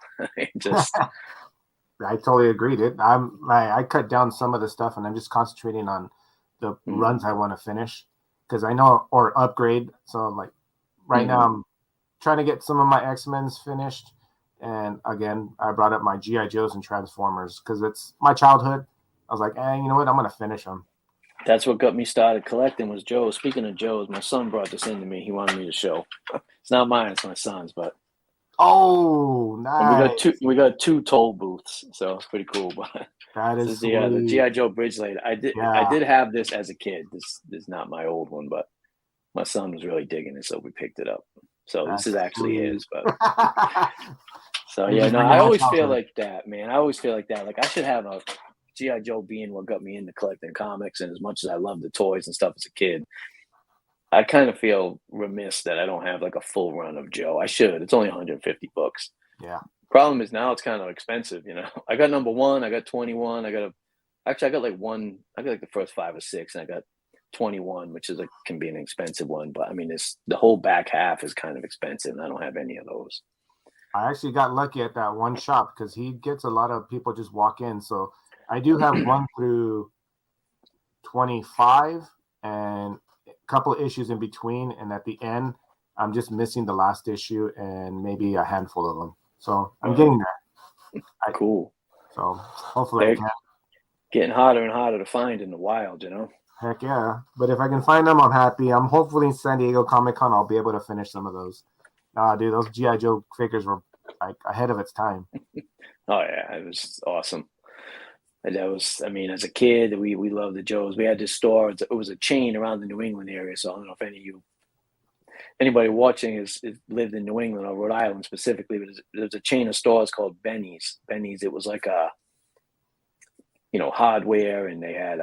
I totally agree, dude. I cut down some of the stuff, and I'm just concentrating on the runs I want to finish, because I know, or upgrade. So like right now I'm trying to get some of my X-Men's finished, and again I brought up my G.I. Joes and Transformers because it's my childhood. I was like, you know what, I'm gonna finish them. That's what got me started collecting was Joe. Speaking of Joe's, my son brought this in to me. He wanted me to show. It's not mine, it's my son's, but oh, nice. And we got two toll booths, so it's pretty cool. But that is the G.I. Joe Bridge Light. I did have this as a kid. This is not my old one, but my son was really digging it, so we picked it up. So this is actually his. But so yeah, no, I always feel like that, man. I always feel like that. Like I should have a G.I. Joe being what got me into collecting comics, and as much as I loved the toys and stuff as a kid, I kind of feel remiss that I don't have like a full run of Joe. I should. It's only 150 books. Yeah. Problem is now it's kind of expensive, I got number 1, I got 21, I got like one, I got like the first 5 or 6, and I got 21, which is can be an expensive one, but I mean the whole back half is kind of expensive, and I don't have any of those. I actually got lucky at that one shop because he gets a lot of people just walk in. So I do have 1 through 25 and a couple of issues in between, and at the end I'm just missing the last issue and maybe a handful of them. So I'm getting there. Cool. So hopefully I can. Getting harder and harder to find in the wild, Heck yeah. But if I can find them, I'm happy. I'm hopefully in San Diego Comic-Con I'll be able to finish some of those. Dude, those GI Joe figures were like ahead of its time. Oh yeah, it was awesome. And that was, I mean, as a kid, we loved the Joes. We had this store. It was a chain around the New England area. So I don't know if anybody watching is lived in New England or Rhode Island specifically, but there's a chain of stores called Benny's. Benny's, it was like a, hardware, and they had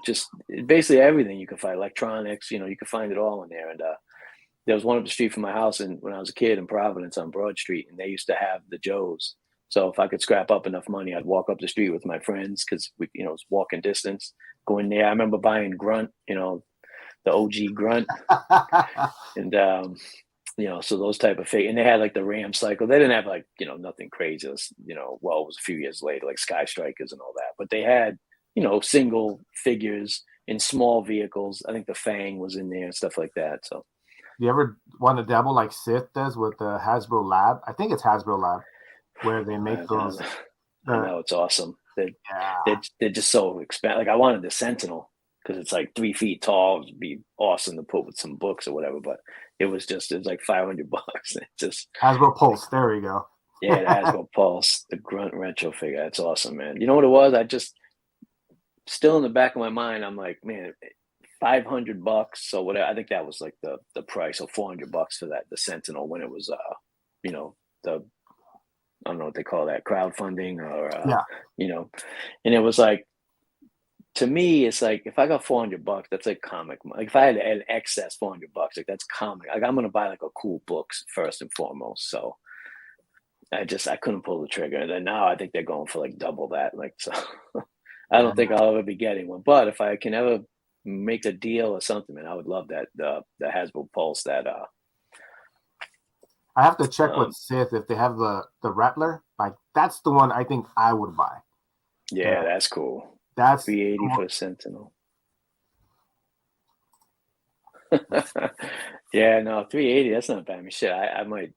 just basically everything you could find, electronics. You could find it all in there. And there was one up the street from my house, and when I was a kid in Providence on Broad Street, and they used to have the Joes. So if I could scrap up enough money, I'd walk up the street with my friends because it was walking distance. Go in there. I remember buying Grunt, the OG Grunt, and so those type of fake. And they had like the Ram Cycle. They didn't have like nothing crazy. It was a few years later, like Sky Strikers and all that. But they had single figures in small vehicles. I think the Fang was in there and stuff like that. So. You ever want to dabble like Sith does with the Hasbro Lab? I think it's Hasbro Lab, where they make those. I know, it's awesome. They're just so expensive. Like I wanted the Sentinel because it's like 3 feet tall. It'd be awesome to put with some books or whatever. But it was like $500. It just Hasbro Pulse. There we go. Yeah, the Hasbro Pulse, the Grunt retro figure. That's awesome, man. You know what it was? I just still in the back of my mind, I'm like, man, $500. So whatever. I think that was like the price, of $400 for that, the Sentinel, when it was the I don't know what they call that, crowdfunding or and it was like, to me, it's like if I got $400, that's like comic money. Like if I had an excess $400, like that's comic. Like I'm gonna buy like a cool books first and foremost. So I couldn't pull the trigger. And then now I think they're going for like double that. Like so, I don't think I'll ever be getting one. But if I can ever make a deal or something, man, I would love that the Hasbro Pulse that I have to check with Sith if they have the Rattler. Like that's the one I think I would buy. Yeah, that's cool. That's 380 for Sentinel. Yeah, no, 380. That's not bad. I mean, shit. I might.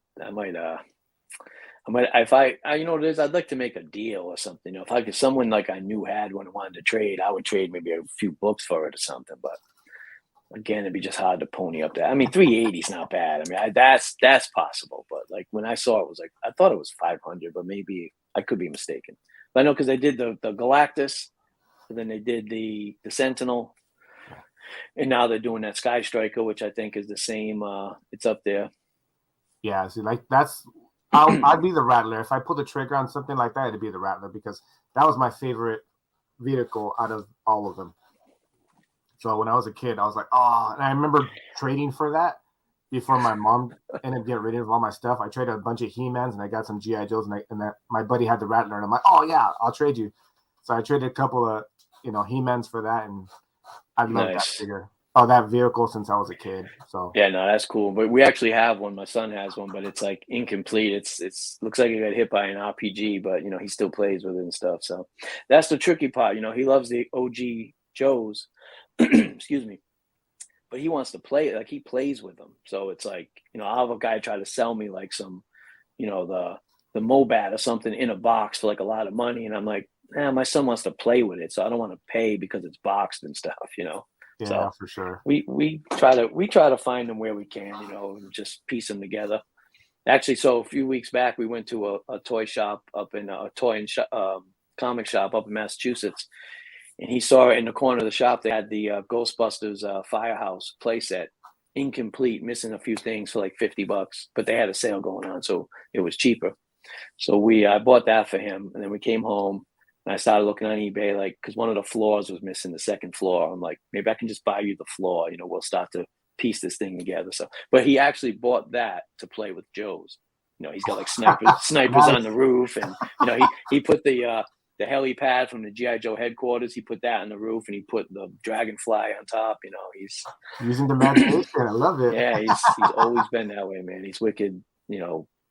If I what it is, I'd like to make a deal or something. If someone like I knew had one and wanted to trade, I would trade maybe a few books for it or something. But again, it'd be just hard to pony up that. I mean, 380 is not bad. I mean, that's possible. But like when I saw it, was like I thought it was 500, but maybe I could be mistaken. But I know because they did the Galactus, and then they did the Sentinel, and now they're doing that Sky Striker, which I think is the same. It's up there. Yeah, see, like that's. I'd be the Rattler. If I pull the trigger on something like that, it'd be the Rattler because that was my favorite vehicle out of all of them. So when I was a kid, I was like, oh, and I remember trading for that before my mom ended up getting rid of all my stuff. I traded a bunch of He-Mans and I got some GI Joes, and that my buddy had the Rattler, and I'm like, oh yeah, I'll trade you. So I traded a couple of He-Mans for that, and I love that figure. Oh, that vehicle since I was a kid. So yeah, no, that's cool. But we actually have one. My son has one, but it's like incomplete. It's looks like he got hit by an RPG, but he still plays with it and stuff. So that's the tricky part. He loves the OG Joes. Excuse me. But he wants to play, like he plays with them. So it's like, I'll have a guy try to sell me like some, the Mobat or something in a box for like a lot of money. And I'm like, my son wants to play with it. So I don't want to pay because it's boxed and stuff, Yeah, so for sure. We try to find them where we can, and just piece them together. Actually, so a few weeks back, we went to a toy shop up in a comic shop up in Massachusetts, and he saw it in the corner of the shop. They had the Ghostbusters Firehouse playset, incomplete, missing a few things for like $50, but they had a sale going on, so it was cheaper. So I bought that for him, and then we came home. And I started looking on eBay, like, because one of the floors was missing, the second floor. I'm like, maybe I can just buy you the floor. We'll start to piece this thing together. So, but he actually bought that to play with Joe's. He's got like snipers Nice. on the roof, and he put the helipad from the GI Joe headquarters. He put that on the roof, and he put the Dragonfly on top. He's using the imagination. I love it. Yeah, he's always been that way, man. He's wicked.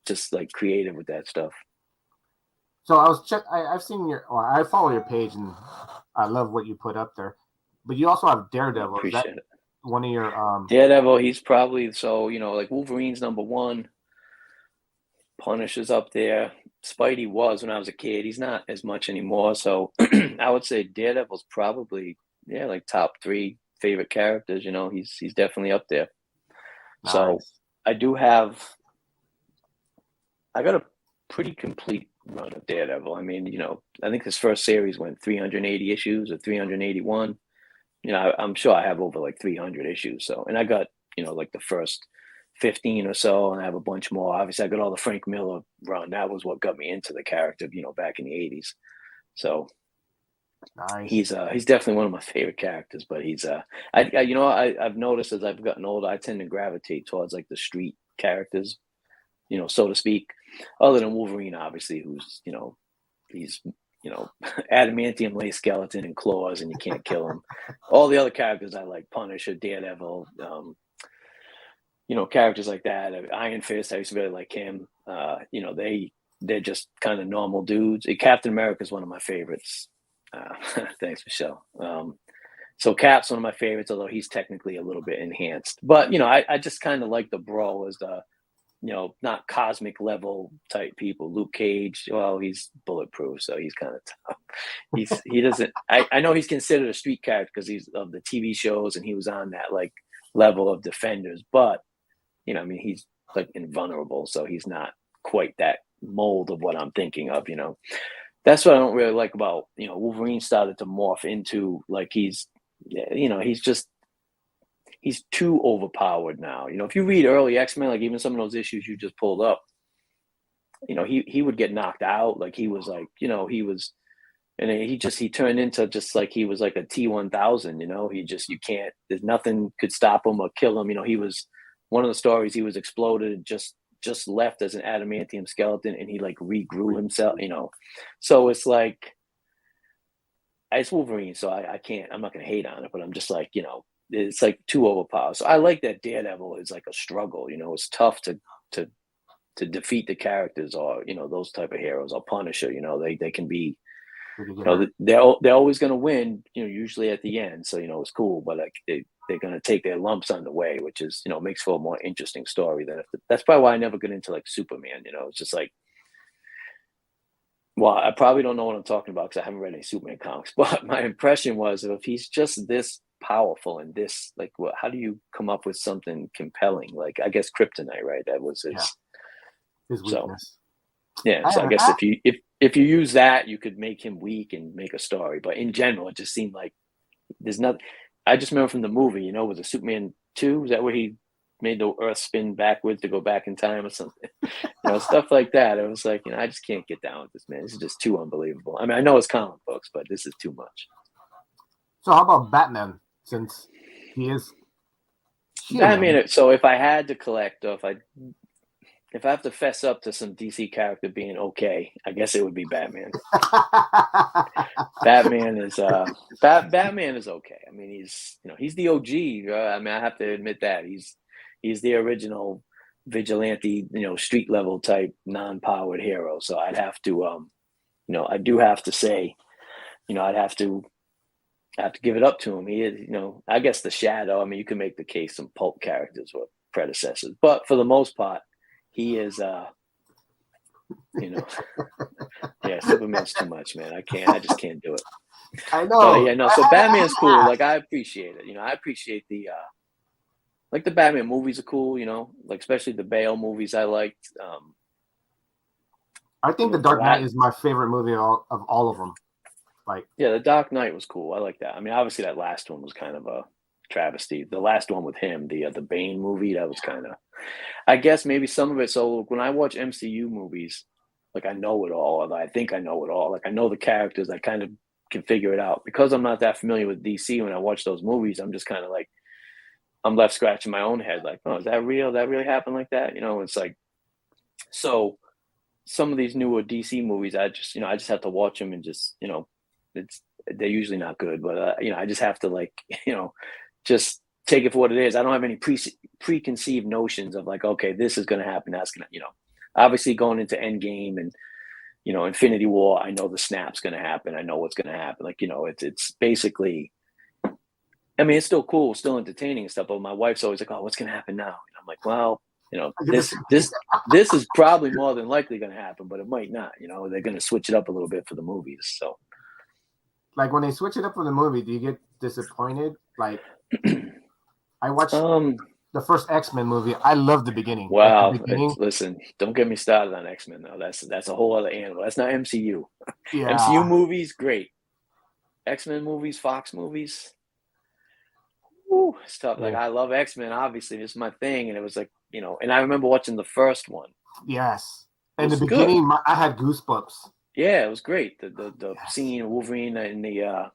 Just like creative with that stuff. So I've seen I follow your page and I love what you put up there. But you also have Daredevil. Appreciate it. One of your Daredevil, he's probably like Wolverine's number one. Punisher's up there. Spidey was when I was a kid. He's not as much anymore. So I would say Daredevil's probably like top 3 favorite characters. He's definitely up there. Nice. So I do have. I got a pretty complete run of Daredevil. I mean, I think his first series went 380 issues or 381. I'm sure I have over like 300 issues. So, and I got, like the first 15 or so, and I have a bunch more. Obviously, I got all the Frank Miller run. That was what got me into the character, back in the 80s. So Nice. he's definitely one of my favorite characters. But I've noticed as I've gotten older, I tend to gravitate towards like the street characters, so to speak. Other than Wolverine, obviously, who's he's adamantium lace skeleton and claws, and you can't kill him. All the other characters I like, Punisher, Daredevil, characters like that. Iron Fist, I used to really like him. They're just kind of normal dudes. Captain America is one of my favorites. Thanks, Michelle. So Cap's one of my favorites, although he's technically a little bit enhanced. But I just kind of like the bro as the not cosmic level type people. Luke Cage, well, he's bulletproof, so he's kind of tough. He doesn't. I know he's considered a street character because he's of the TV shows and he was on that like level of Defenders, but he's like invulnerable, so he's not quite that mold of what I'm thinking of. That's what I don't really like about Wolverine started to morph into like he's too overpowered now. If you read early X-Men, like even some of those issues you just pulled up, he would get knocked out. Like he was like, he was, and he turned into just like he was like a T-1000. There's nothing could stop him or kill him. He was one of the stories. He was exploded, just left as an adamantium skeleton, and he like regrew himself. So it's like it's Wolverine, so I can't. I'm not gonna hate on it, but I'm just like it's like too overpowered. So I like that Daredevil is like a struggle. It's tough to defeat the characters or those type of heroes or Punisher. They can be they're always going to win. Usually at the end. So it's cool, but like they're going to take their lumps on the way, which is makes for a more interesting story. That's probably why I never get into like Superman. It's just like. Well, I probably don't know what I'm talking about because I haven't read any Superman comics, but my impression was if he's just this powerful and this, like, how do you come up with something compelling? Like, I guess kryptonite, right? That was his weakness. So I guess if you use that, you could make him weak and make a story. But in general, it just seemed like there's nothing. I just remember from the movie, was it Superman 2? Is that where he made the Earth spin backwards to go back in time or something? Stuff like that. It was like, I just can't get down with this, man. This is just too unbelievable. I mean, I know it's comic books, but this is too much. So how about Batman? Since he is human. Batman. So if I had to collect, or if I have to fess up to some DC character being okay, I guess it would be Batman. Batman is okay. I mean, he's the OG. I mean, I have to admit that he's the original vigilante, street level type non-powered hero. So I'd have to, I do have to say, I'd have to give it up to him. He is, I guess the Shadow. I mean, you can make the case some pulp characters were predecessors, but for the most part, he is, yeah, Superman's too much, man. I just can't do it. I know. But, so Batman's cool. Like I appreciate it. I appreciate the, like the Batman movies are cool. Like especially the Bale movies I liked. I think The Dark Knight is my favorite movie of all of them. Like, yeah, The Dark Knight was cool. I like that. I mean, obviously that last one was kind of a travesty. The last one with him, the Bane movie, that was kind of, I guess maybe some of it. So when I watch MCU movies, like I know it all, or I think I know it all. Like I know the characters, I kind of can figure it out. Because I'm not that familiar with DC, when I watch those movies, I'm just kind of like, I'm left scratching my own head. Like, oh, is that real? That really happened like that? It's like, so some of these newer DC movies, I just have to watch them and just, they're usually not good, but I just have to like, just take it for what it is. I don't have any preconceived notions of like, okay, this is going to happen. That's going to, obviously going into Endgame and, Infinity War, I know the snap's going to happen. I know what's going to happen. Like, it's basically, I mean, it's still cool, still entertaining and stuff. But my wife's always like, oh, what's going to happen now? And I'm like, well, this is probably more than likely going to happen, but it might not. They're going to switch it up a little bit for the movies. So, like when they switch it up for the movie, do you get disappointed? Like, I watched the first X-Men movie. I love the beginning. Wow, Like the beginning. listen, don't get me started on X-Men though. That's a whole other animal. That's not MCU. MCU Yeah. movies, great. X-Men movies, Fox movies, woo, stuff. Like Yeah. I love X-Men, obviously, it's my thing. And it was like, and I remember watching the first one. Yes. It In the was good. beginning, I had goosebumps. Yeah, it was great. The Yes. scene of Wolverine in the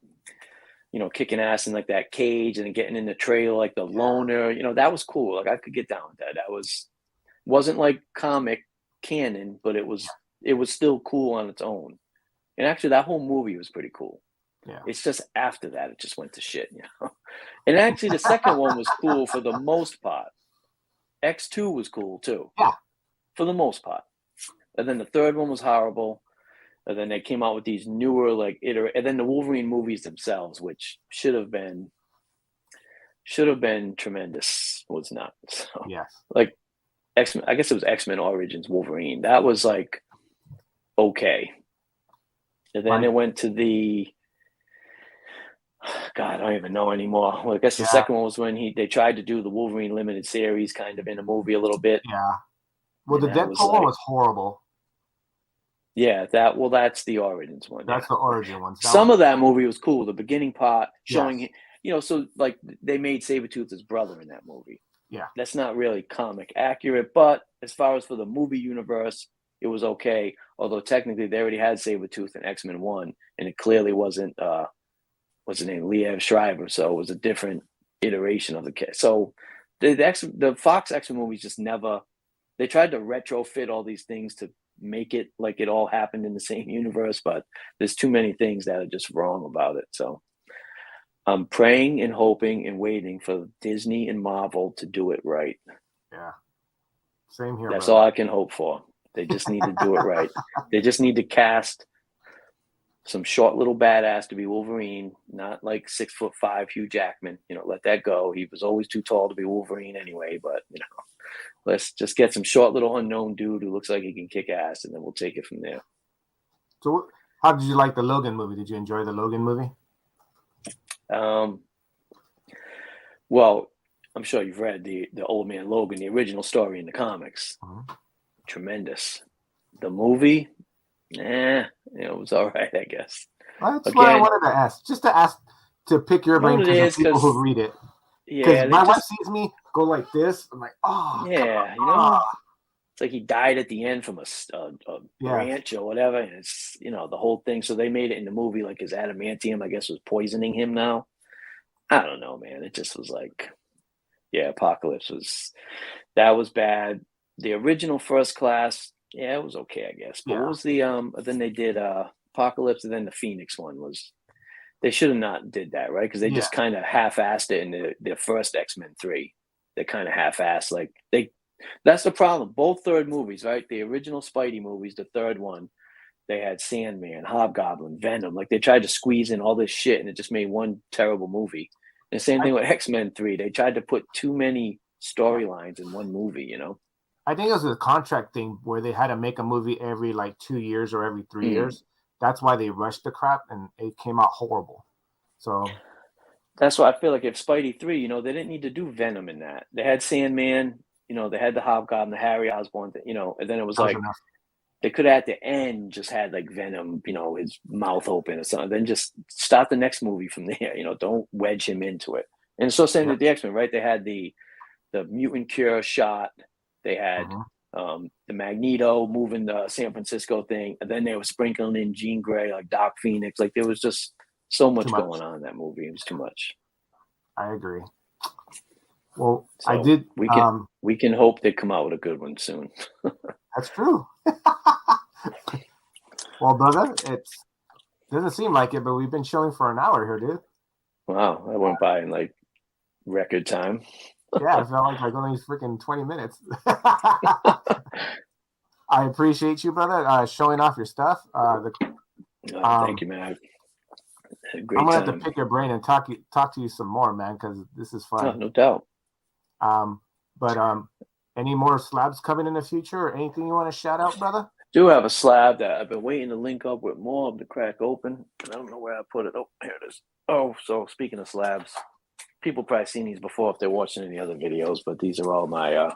kicking ass in like that cage and then getting in the trail like the loner, that was cool. Like I could get down with that. That wasn't like comic canon, but it was still cool on its own. And actually that whole movie was pretty cool. Yeah. It's just after that it just went to shit, And actually the second one was cool for the most part. X2 was cool too. Yeah. For the most part. And then the third one was horrible. And then they came out with these newer and then the Wolverine movies themselves, which should have been tremendous, was not. So Yes. like X-Men, I guess it was X-Men Origins Wolverine. That was like okay. And then it went to the God, I don't even know anymore. Well, I guess the second one was when they tried to do the Wolverine limited series kind of in a movie a little bit. Yeah. Well, the Deadpool one was horrible. Yeah, that's the Origins one. That's the origin one. Some of that movie was cool. The beginning part showing, so like they made Sabretooth his brother in that movie. Yeah. That's not really comic accurate, but as far as for the movie universe, it was okay. Although technically they already had Sabretooth in X-Men 1, and it clearly wasn't, what's his name, Liev Schreiber. So it was a different iteration of the kid. So the Fox X-Men movies just never, they tried to retrofit all these things to make it like it all happened in the same universe, but there's too many things that are just wrong about it. So I'm praying and hoping and waiting for Disney and Marvel to do it right. Yeah. Same here. That's all I can hope for. They just need to do it right. They just need to cast some short little badass to be Wolverine, not like 6'5" Hugh Jackman. Let that go. He was always too tall to be Wolverine anyway, but let's just get some short little unknown dude who looks like he can kick ass, and then we'll take it from there. So how did you like the Logan movie? Did you enjoy the Logan movie? Well, I'm sure you've read the Old Man Logan, the original story in the comics. Mm-hmm. Tremendous. The movie, it was all right, I guess. Well, that's what I wanted to ask. Just to pick your brain because the people who read it. Because my wife sees me go like this. I'm like, oh. Yeah, it's like he died at the end from a ranch or whatever. And it's, the whole thing. So they made it in the movie like his adamantium, I guess, was poisoning him now. I don't know, man. It just was like, Apocalypse that was bad. The original First Class, it was okay, I guess. But what was the then they did Apocalypse, and then the Phoenix one was, they should have not did that, right? Because they just kind of half-assed it in the first X-Men 3. They kind of half-assed, like that's the problem. Both third movies, right? The original Spidey movies, the third one, they had Sandman, Hobgoblin, Venom. Like they tried to squeeze in all this shit, and it just made one terrible movie. And the same thing with X-Men 3. They tried to put too many storylines in one movie, I think it was a contract thing where they had to make a movie every like 2 years or every 3 years. That's why they rushed the crap, and it came out horrible. So that's why I feel like if Spidey 3, they didn't need to do Venom in that. They had Sandman, they had the Hobgoblin, the Harry Osborn, and then it was like they could have at the end just had like Venom, his mouth open or something. Then just start the next movie from there. Don't wedge him into it. And so same with the X-Men, right? They had the mutant cure shot. They had the Magneto moving the San Francisco thing, and then they were sprinkling in Jean Grey, like Doc Phoenix. Like there was just so much going on in that movie. It was too much. I agree. Well, so I did. We can hope they come out with a good one soon. That's true. Well, brother, it doesn't seem like it, but we've been chilling for an hour here, dude. Wow, that went by in like record time. Yeah, it felt like only freaking 20 minutes. I appreciate you, brother, showing off your stuff. Thank you, man. I'm gonna have to pick your brain and talk to you some more, man, because this is fun. Oh, no doubt. But any more slabs coming in the future, or anything you want to shout out, brother? Do have a slab that I've been waiting to link up with more of the crack open. I don't know where I put it. Oh, here it is. Oh, so speaking of slabs, people probably seen these before if they're watching any other videos, but these are all my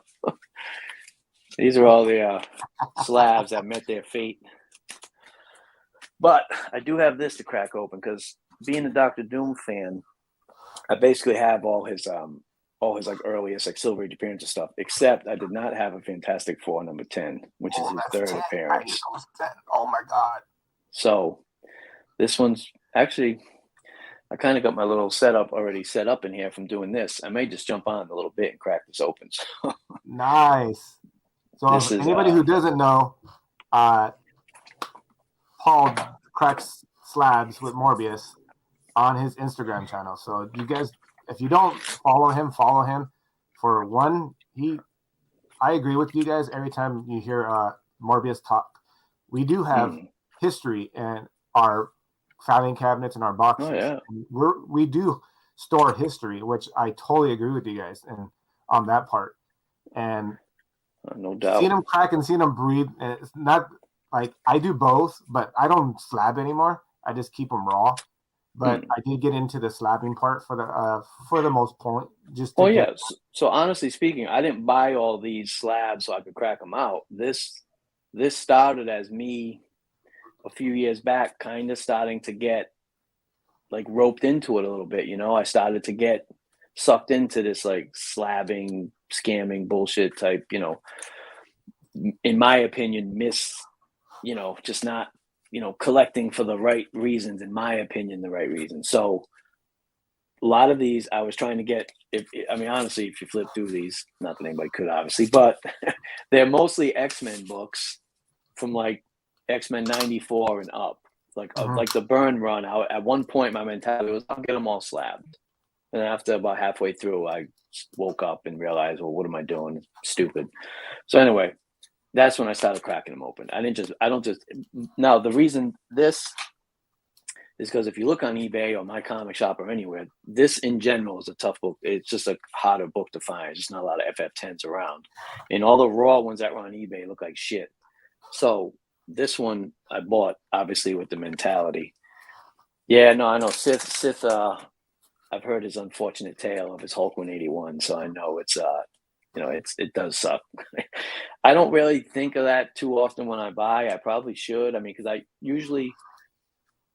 these are all the slabs that met their fate. But I do have this to crack open because being a Doctor Doom fan, I basically have all his like earliest like Silver Age appearance and stuff, except I did not have a Fantastic Four number 10, which is his third 10. appearance. Oh my God. So this one's actually, I kind of got my little setup already set up in here from doing this. I may just jump on a little bit and crack this open. So. Nice. So This if is, anybody who doesn't know, Paul cracks slabs with Morbius on his Instagram channel. So you guys, if you don't follow him. For one, I agree with you guys. Every time you hear Morbius talk, we do have history in our filing cabinets and our boxes. Oh, yeah. We do store history, which I totally agree with you guys and on that part. And no doubt, seeing him crack and seeing him breathe, and it's not like I do both, but I don't slab anymore. I just keep them raw. But I did get into the slabbing part for the most point. Just So honestly speaking, I didn't buy all these slabs so I could crack them out. This started as me a few years back, kind of starting to get like roped into it a little bit. I started to get sucked into this like slabbing, scamming bullshit type. In my opinion, just not. Collecting for the right reasons, in my opinion, the right reasons. So a lot of these I was trying to get, honestly, if you flip through these, not that anybody could obviously, but they're mostly X-Men books from like X-Men 94 and up, like like the Burn run. At one point, my mentality was, I'll get them all slabbed. And then about halfway through, I woke up and realized, well, what am I doing? Stupid. So anyway, that's when I started cracking them open. Now the reason this is because if you look on eBay or my comic shop or anywhere, this in general is a tough book. It's just a harder book to find. There's just not a lot of FF10s around. And all the raw ones that were on eBay look like shit. So this one I bought obviously with the mentality. Yeah, no, I know Sith I've heard his unfortunate tale of his Hulk 181, so I know it's it does suck. I don't really think of that too often when I buy. I probably should. Because I usually,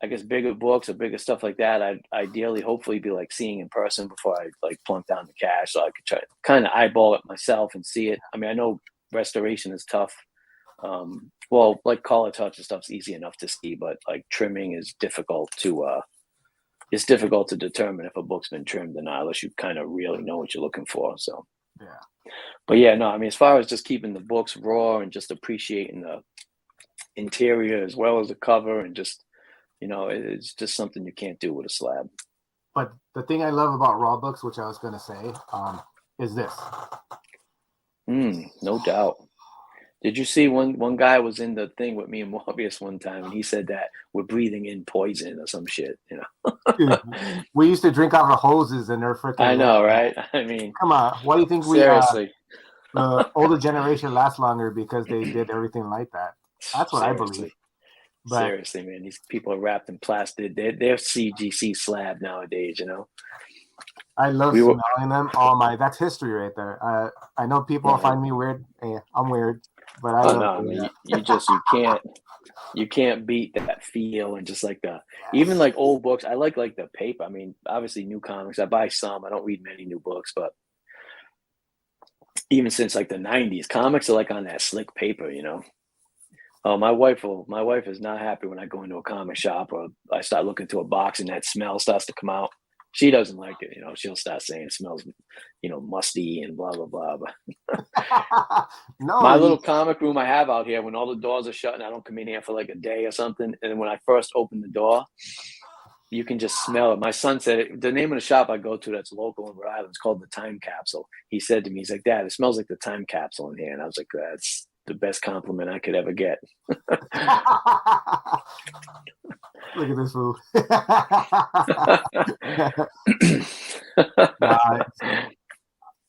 I guess, bigger books or bigger stuff like that, I'd ideally, hopefully, be like seeing in person before I like plunk down the cash, so I could try to kind of eyeball it myself and see it. I know restoration is tough. Well, like collar touch and stuff's easy enough to see, but like trimming is difficult to. It's difficult to determine if a book's been trimmed or not, unless you kind of really know what you're looking for. So. Yeah. But yeah, no, as far as just keeping the books raw and just appreciating the interior as well as the cover and just, it's just something you can't do with a slab. But the thing I love about raw books, which I was going to say, is this. No doubt. Did you see one guy was in the thing with me and Morbius one time, and he said that we're breathing in poison or some shit, Dude, we used to drink out of hoses and they're freaking. I know, right? Come on. Why do you think seriously? The older generation lasts longer because they did everything like that? That's what I believe. But, seriously, man, these people are wrapped in plastic. They're CGC slab nowadays, I love smelling them. That's history right there. I know people find me weird. Yeah, I'm weird, but I love it. You can't beat that feel and just like even like old books. I like the paper. Obviously new comics. I buy some. I don't read many new books, but even since like the 90s, comics are like on that slick paper, Oh, my wife is not happy when I go into a comic shop or I start looking through a box and that smell starts to come out. She doesn't like it, she'll start saying it smells, musty and blah, blah, blah. No, my little comic room I have out here, when all the doors are shut and I don't come in here for like a day or something. And when I first open the door, you can just smell it. My son said the name of the shop I go to that's local in Rhode Island is called the Time Capsule. He said to me, he's like, Dad, it smells like the Time Capsule in here. And I was like, that's the best compliment I could ever get. Look at this fool.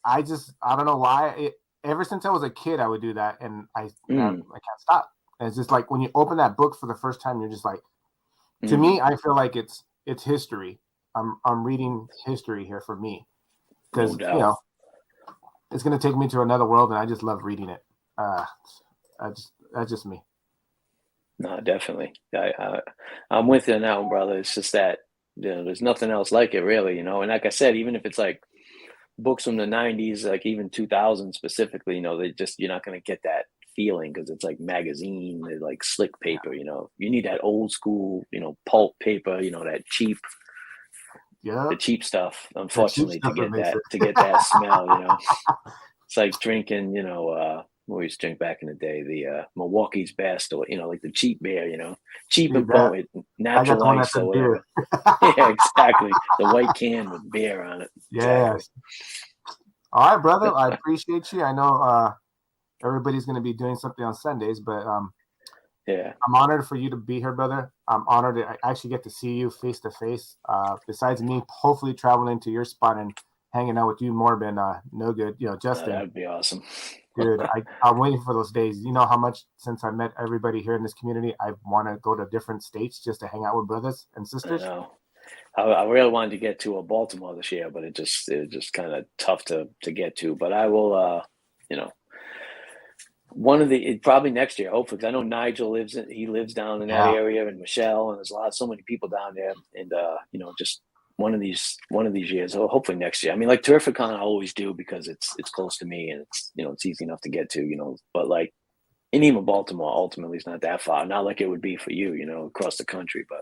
I don't know why. Ever since I was a kid, I would do that, and I can't stop. And it's just like when you open that book for the first time, you're just like, to me, I feel like it's history. I'm reading history here for me, No because doubt. it's gonna take me to another world, and I just love reading it. That's just me. No, definitely. I'm with you now, brother. It's just that there's nothing else like it, really. And like I said, even if it's like books from the '90s, like even 2000 specifically, they just you're not gonna get that feeling because it's like magazine, they're like slick paper. You need that old school, pulp paper. That Yeah, the cheap stuff. the cheap Unfortunately, to stuff that get makes that it. to get that smell. It's like drinking, we used to drink back in the day, the Milwaukee's Best, or like the cheap beer, cheap See and that? potent, I got natural the one that ice says or beer. whatever. Yeah, exactly. The white can with beer on it. Exactly. Yes. All right, brother. I appreciate you. I know everybody's going to be doing something on Sundays, but Yeah. I'm honored for you to be here, brother. I'm honored to actually get to see you face to face. Besides me, hopefully traveling to your spot and hanging out with you more been no good. Justin, That'd be awesome. dude, I'm waiting for those days. You know how much since I met everybody here in this community, I want to go to different states just to hang out with brothers and I sisters. know. I really wanted to get to Baltimore this year, but it was just kind of tough to get to. But I will, probably next year, hopefully, 'cause I know Nigel lives down in that Yeah. area, and Michelle, and there's so many people down there, and just one of these years, hopefully next year. I mean, like Terrificon, I always do because it's close to me, and it's easy enough to get to, but like, and even Baltimore ultimately is not that far, not like it would be for you, across the country, but.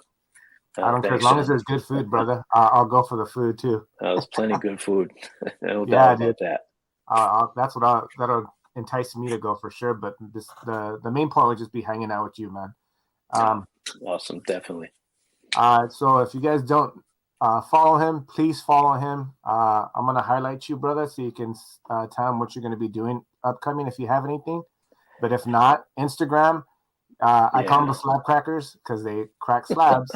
I don't care as Thanks, long as John. there's good food, brother. I'll go for the food too. There's plenty of good food. No doubt Yeah, about dude. that. That's that'll entice me to go for sure. But the main point would just be hanging out with you, man. Awesome, definitely. So if you guys don't follow him, please follow him. I'm gonna highlight you, brother, so you can tell him what you're gonna be doing upcoming if you have anything. But if not, Instagram. I call them the slab crackers because they crack slabs,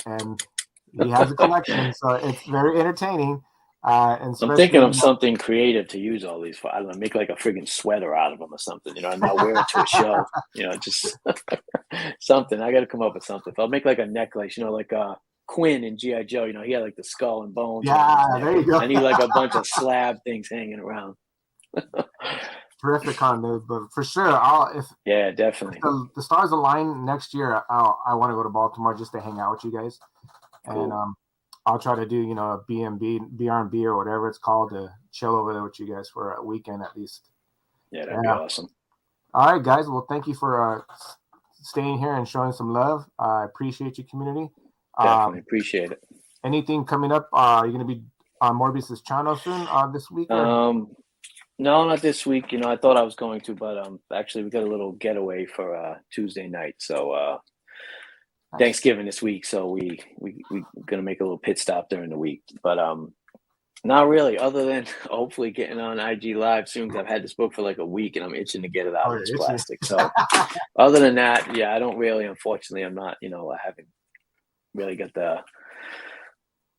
and he has a collection, so it's very entertaining. And I'm especially, thinking of something creative to use all these for. I don't know, make like a friggin' sweater out of them or something. And not wear it to a show. Just something. I got to come up with something. If I'll make like a necklace, like Quinn in G.I. Joe. He had like the skull and bones. Yeah, there you go. I need like a bunch of slab things hanging around. Terrific con, dude. But for sure, definitely. If the stars align next year, I want to go to Baltimore just to hang out with you guys, Cool. and I'll try to do a B&B, BR&B or whatever it's called to chill over there with you guys for a weekend at least. Yeah, that'd be awesome. All right, guys. Well, thank you for staying here and showing some love. I appreciate you, community. Definitely appreciate it. Anything coming up? You're going to be on Morbius's channel soon this week? No, not this week. I thought I was going to, but actually we got a little getaway for Tuesday night. So nice. Thanksgiving this week, so we gonna make a little pit stop during the week. But not really, other than hopefully getting on IG Live soon, because I've had this book for like a week and I'm itching to get it out of this plastic. So other than that, I don't really, unfortunately, I'm not, I haven't really got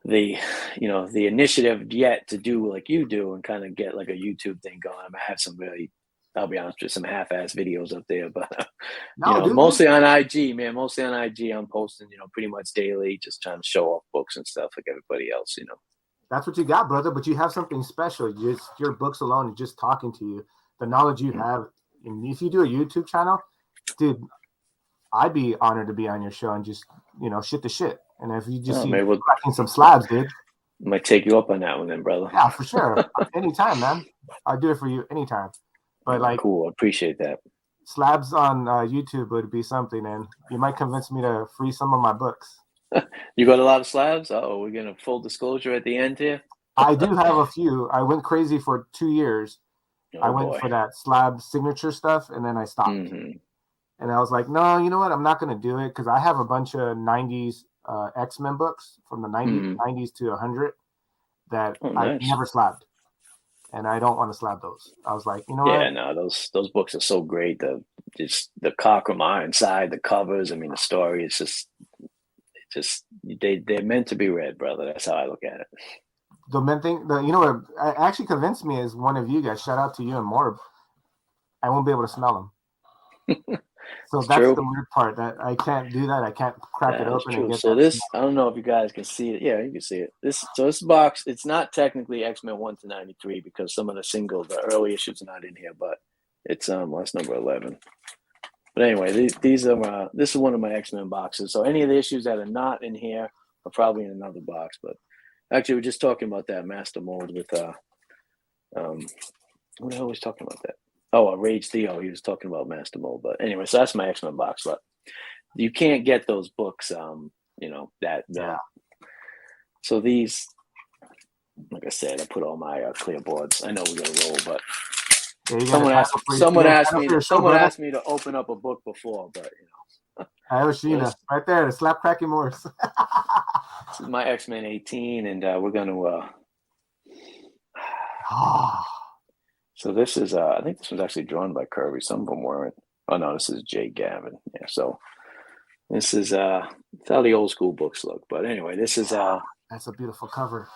the initiative yet to do like you do and kind of get like a YouTube thing going. I have some really, I'll be honest with some half-ass videos up there, but mostly on IG, man. Mostly on IG, I'm posting, pretty much daily, just trying to show off books and stuff like everybody else. That's what you got, brother. But you have something special. Your books alone, and just talking to you, the knowledge you have. And if you do a YouTube channel, dude, I'd be honored to be on your show and just shit to shit. And if you just see cracking some slabs, dude, I might take you up on that one then, brother. Yeah, for sure. Anytime, man. I'll do it for you anytime. But cool. I appreciate that. Slabs on YouTube would be something, and you might convince me to free some of my books. You got a lot of slabs? We're gonna full disclosure at the end here. I do have a few. I went crazy for 2 years. I went for that slab signature stuff, and then I stopped. Mm-hmm. And I was like, no, you know what? I'm not going to do it because I have a bunch of 90s X-Men books from the 90s to 100 that I never slabbed. And I don't want to slab those. I was like, you know what? Yeah, no, those books are so great. The Cockrum inside, the covers. I mean, the story. It's just they're meant to be read, brother. That's how I look at it. The main thing, what actually convinced me is one of you guys. Shout out to you and Morb. I won't be able to smell them. So It's that's true. the weird part, that I can't do that. I can't crack it That's open and true. get So that this, smell. I don't know if you guys can see it. Yeah, you can see it. This box, it's not technically X-Men 1 to 93 because some of the early issues are not in here, but it's that's number 11. But anyway, these are this is one of my X-Men boxes. So any of the issues that are not in here are probably in another box. But actually, we're just talking about that master mold with what the hell was talking about that? Oh, Rage Theo. He was talking about master mold. But anyway, so that's my X-Men box. But you can't get those books. Yeah. So these, like I said, I put all my clear boards. I know we got to roll, but Yeah, you someone gotta asked me your show, someone brother. asked me to open up a book before, but I have Sheena right there, the slap cracking Morse. this is my X-Men 18, and we're gonna. So this is I think this was actually drawn by Kirby. Some of them weren't. Oh no, this is Jay Gavin. Yeah, so this is it's how the old school books look. But anyway, this is that's a beautiful cover.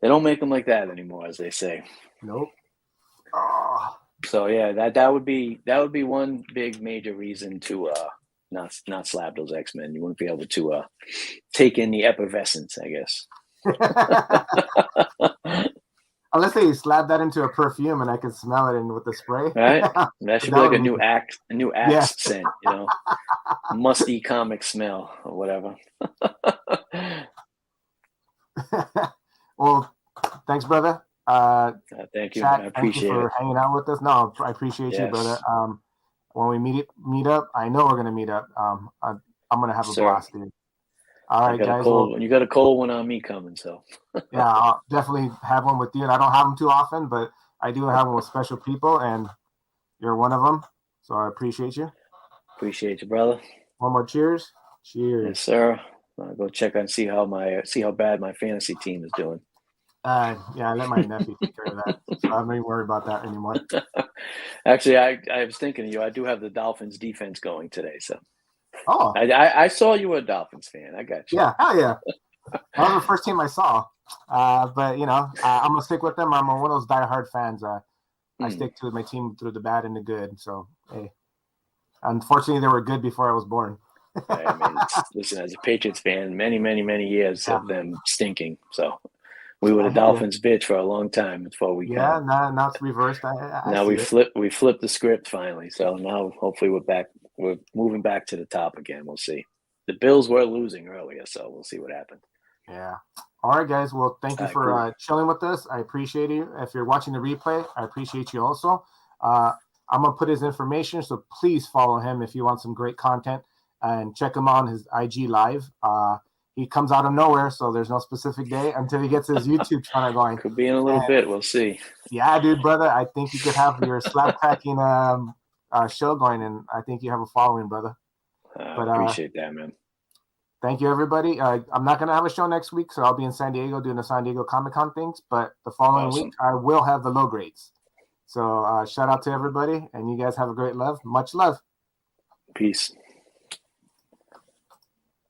They don't make them like that anymore, as they say. Nope. Oh. So yeah, that would be one big major reason to not slap those X-Men. You wouldn't be able to take in the effervescence, I guess. Unless they slap that into a perfume and I can smell it in with the spray. Right? That should be like a new Axe scent, musty comic smell or whatever. Well, thanks, brother. Thank you. Chat, I appreciate thank you for hanging out with us. No, I appreciate you, brother. When we meet up, I know we're gonna meet up. I'm gonna have a blast, dude. All right, guys. You got a cold one on me coming, so yeah, I'll definitely have one with you. And I don't have them too often, but I do have them with special people, and you're one of them. So I appreciate you. Appreciate you, brother. One more cheers. Cheers. Yes, sir. I'll go check and see how bad my fantasy team is doing. Yeah, I let my nephew take care of that. So I'm not even worried about that anymore. Actually, I was thinking of you. I do have the Dolphins defense going today, so. Oh. I saw you were a Dolphins fan. I got you. Yeah, hell yeah. That was the first team I saw. But I'm gonna stick with them. I'm one of those diehard fans. I stick to my team through the bad and the good. So hey, unfortunately, they were good before I was born. I mean, listen, as a Patriots fan, many, many, many years of them stinking. So we were the Dolphins bitch for a long time before we. Yeah, now it's reversed. Now we flipped the script finally. So now hopefully we're back. We're moving back to the top again. We'll see. The Bills were losing earlier, so we'll see what happens. Yeah. All right, guys. Well, thank you for chilling with us. I appreciate you. If you're watching the replay, I appreciate you also. I'm going to put his information, so please follow him if you want some great content, and check him on his IG Live. He comes out of nowhere, so there's no specific day until he gets his YouTube channel going. Could be in a little bit. We'll see. Yeah, dude, brother. I think you could have your slap cracking show going, and I think you have a following, brother. I appreciate that, man. Thank you, everybody. I'm not going to have a show next week, so I'll be in San Diego doing the San Diego Comic-Con things, but the following week, I will have the low grades. So shout out to everybody, and you guys have a great love. Much love. Peace.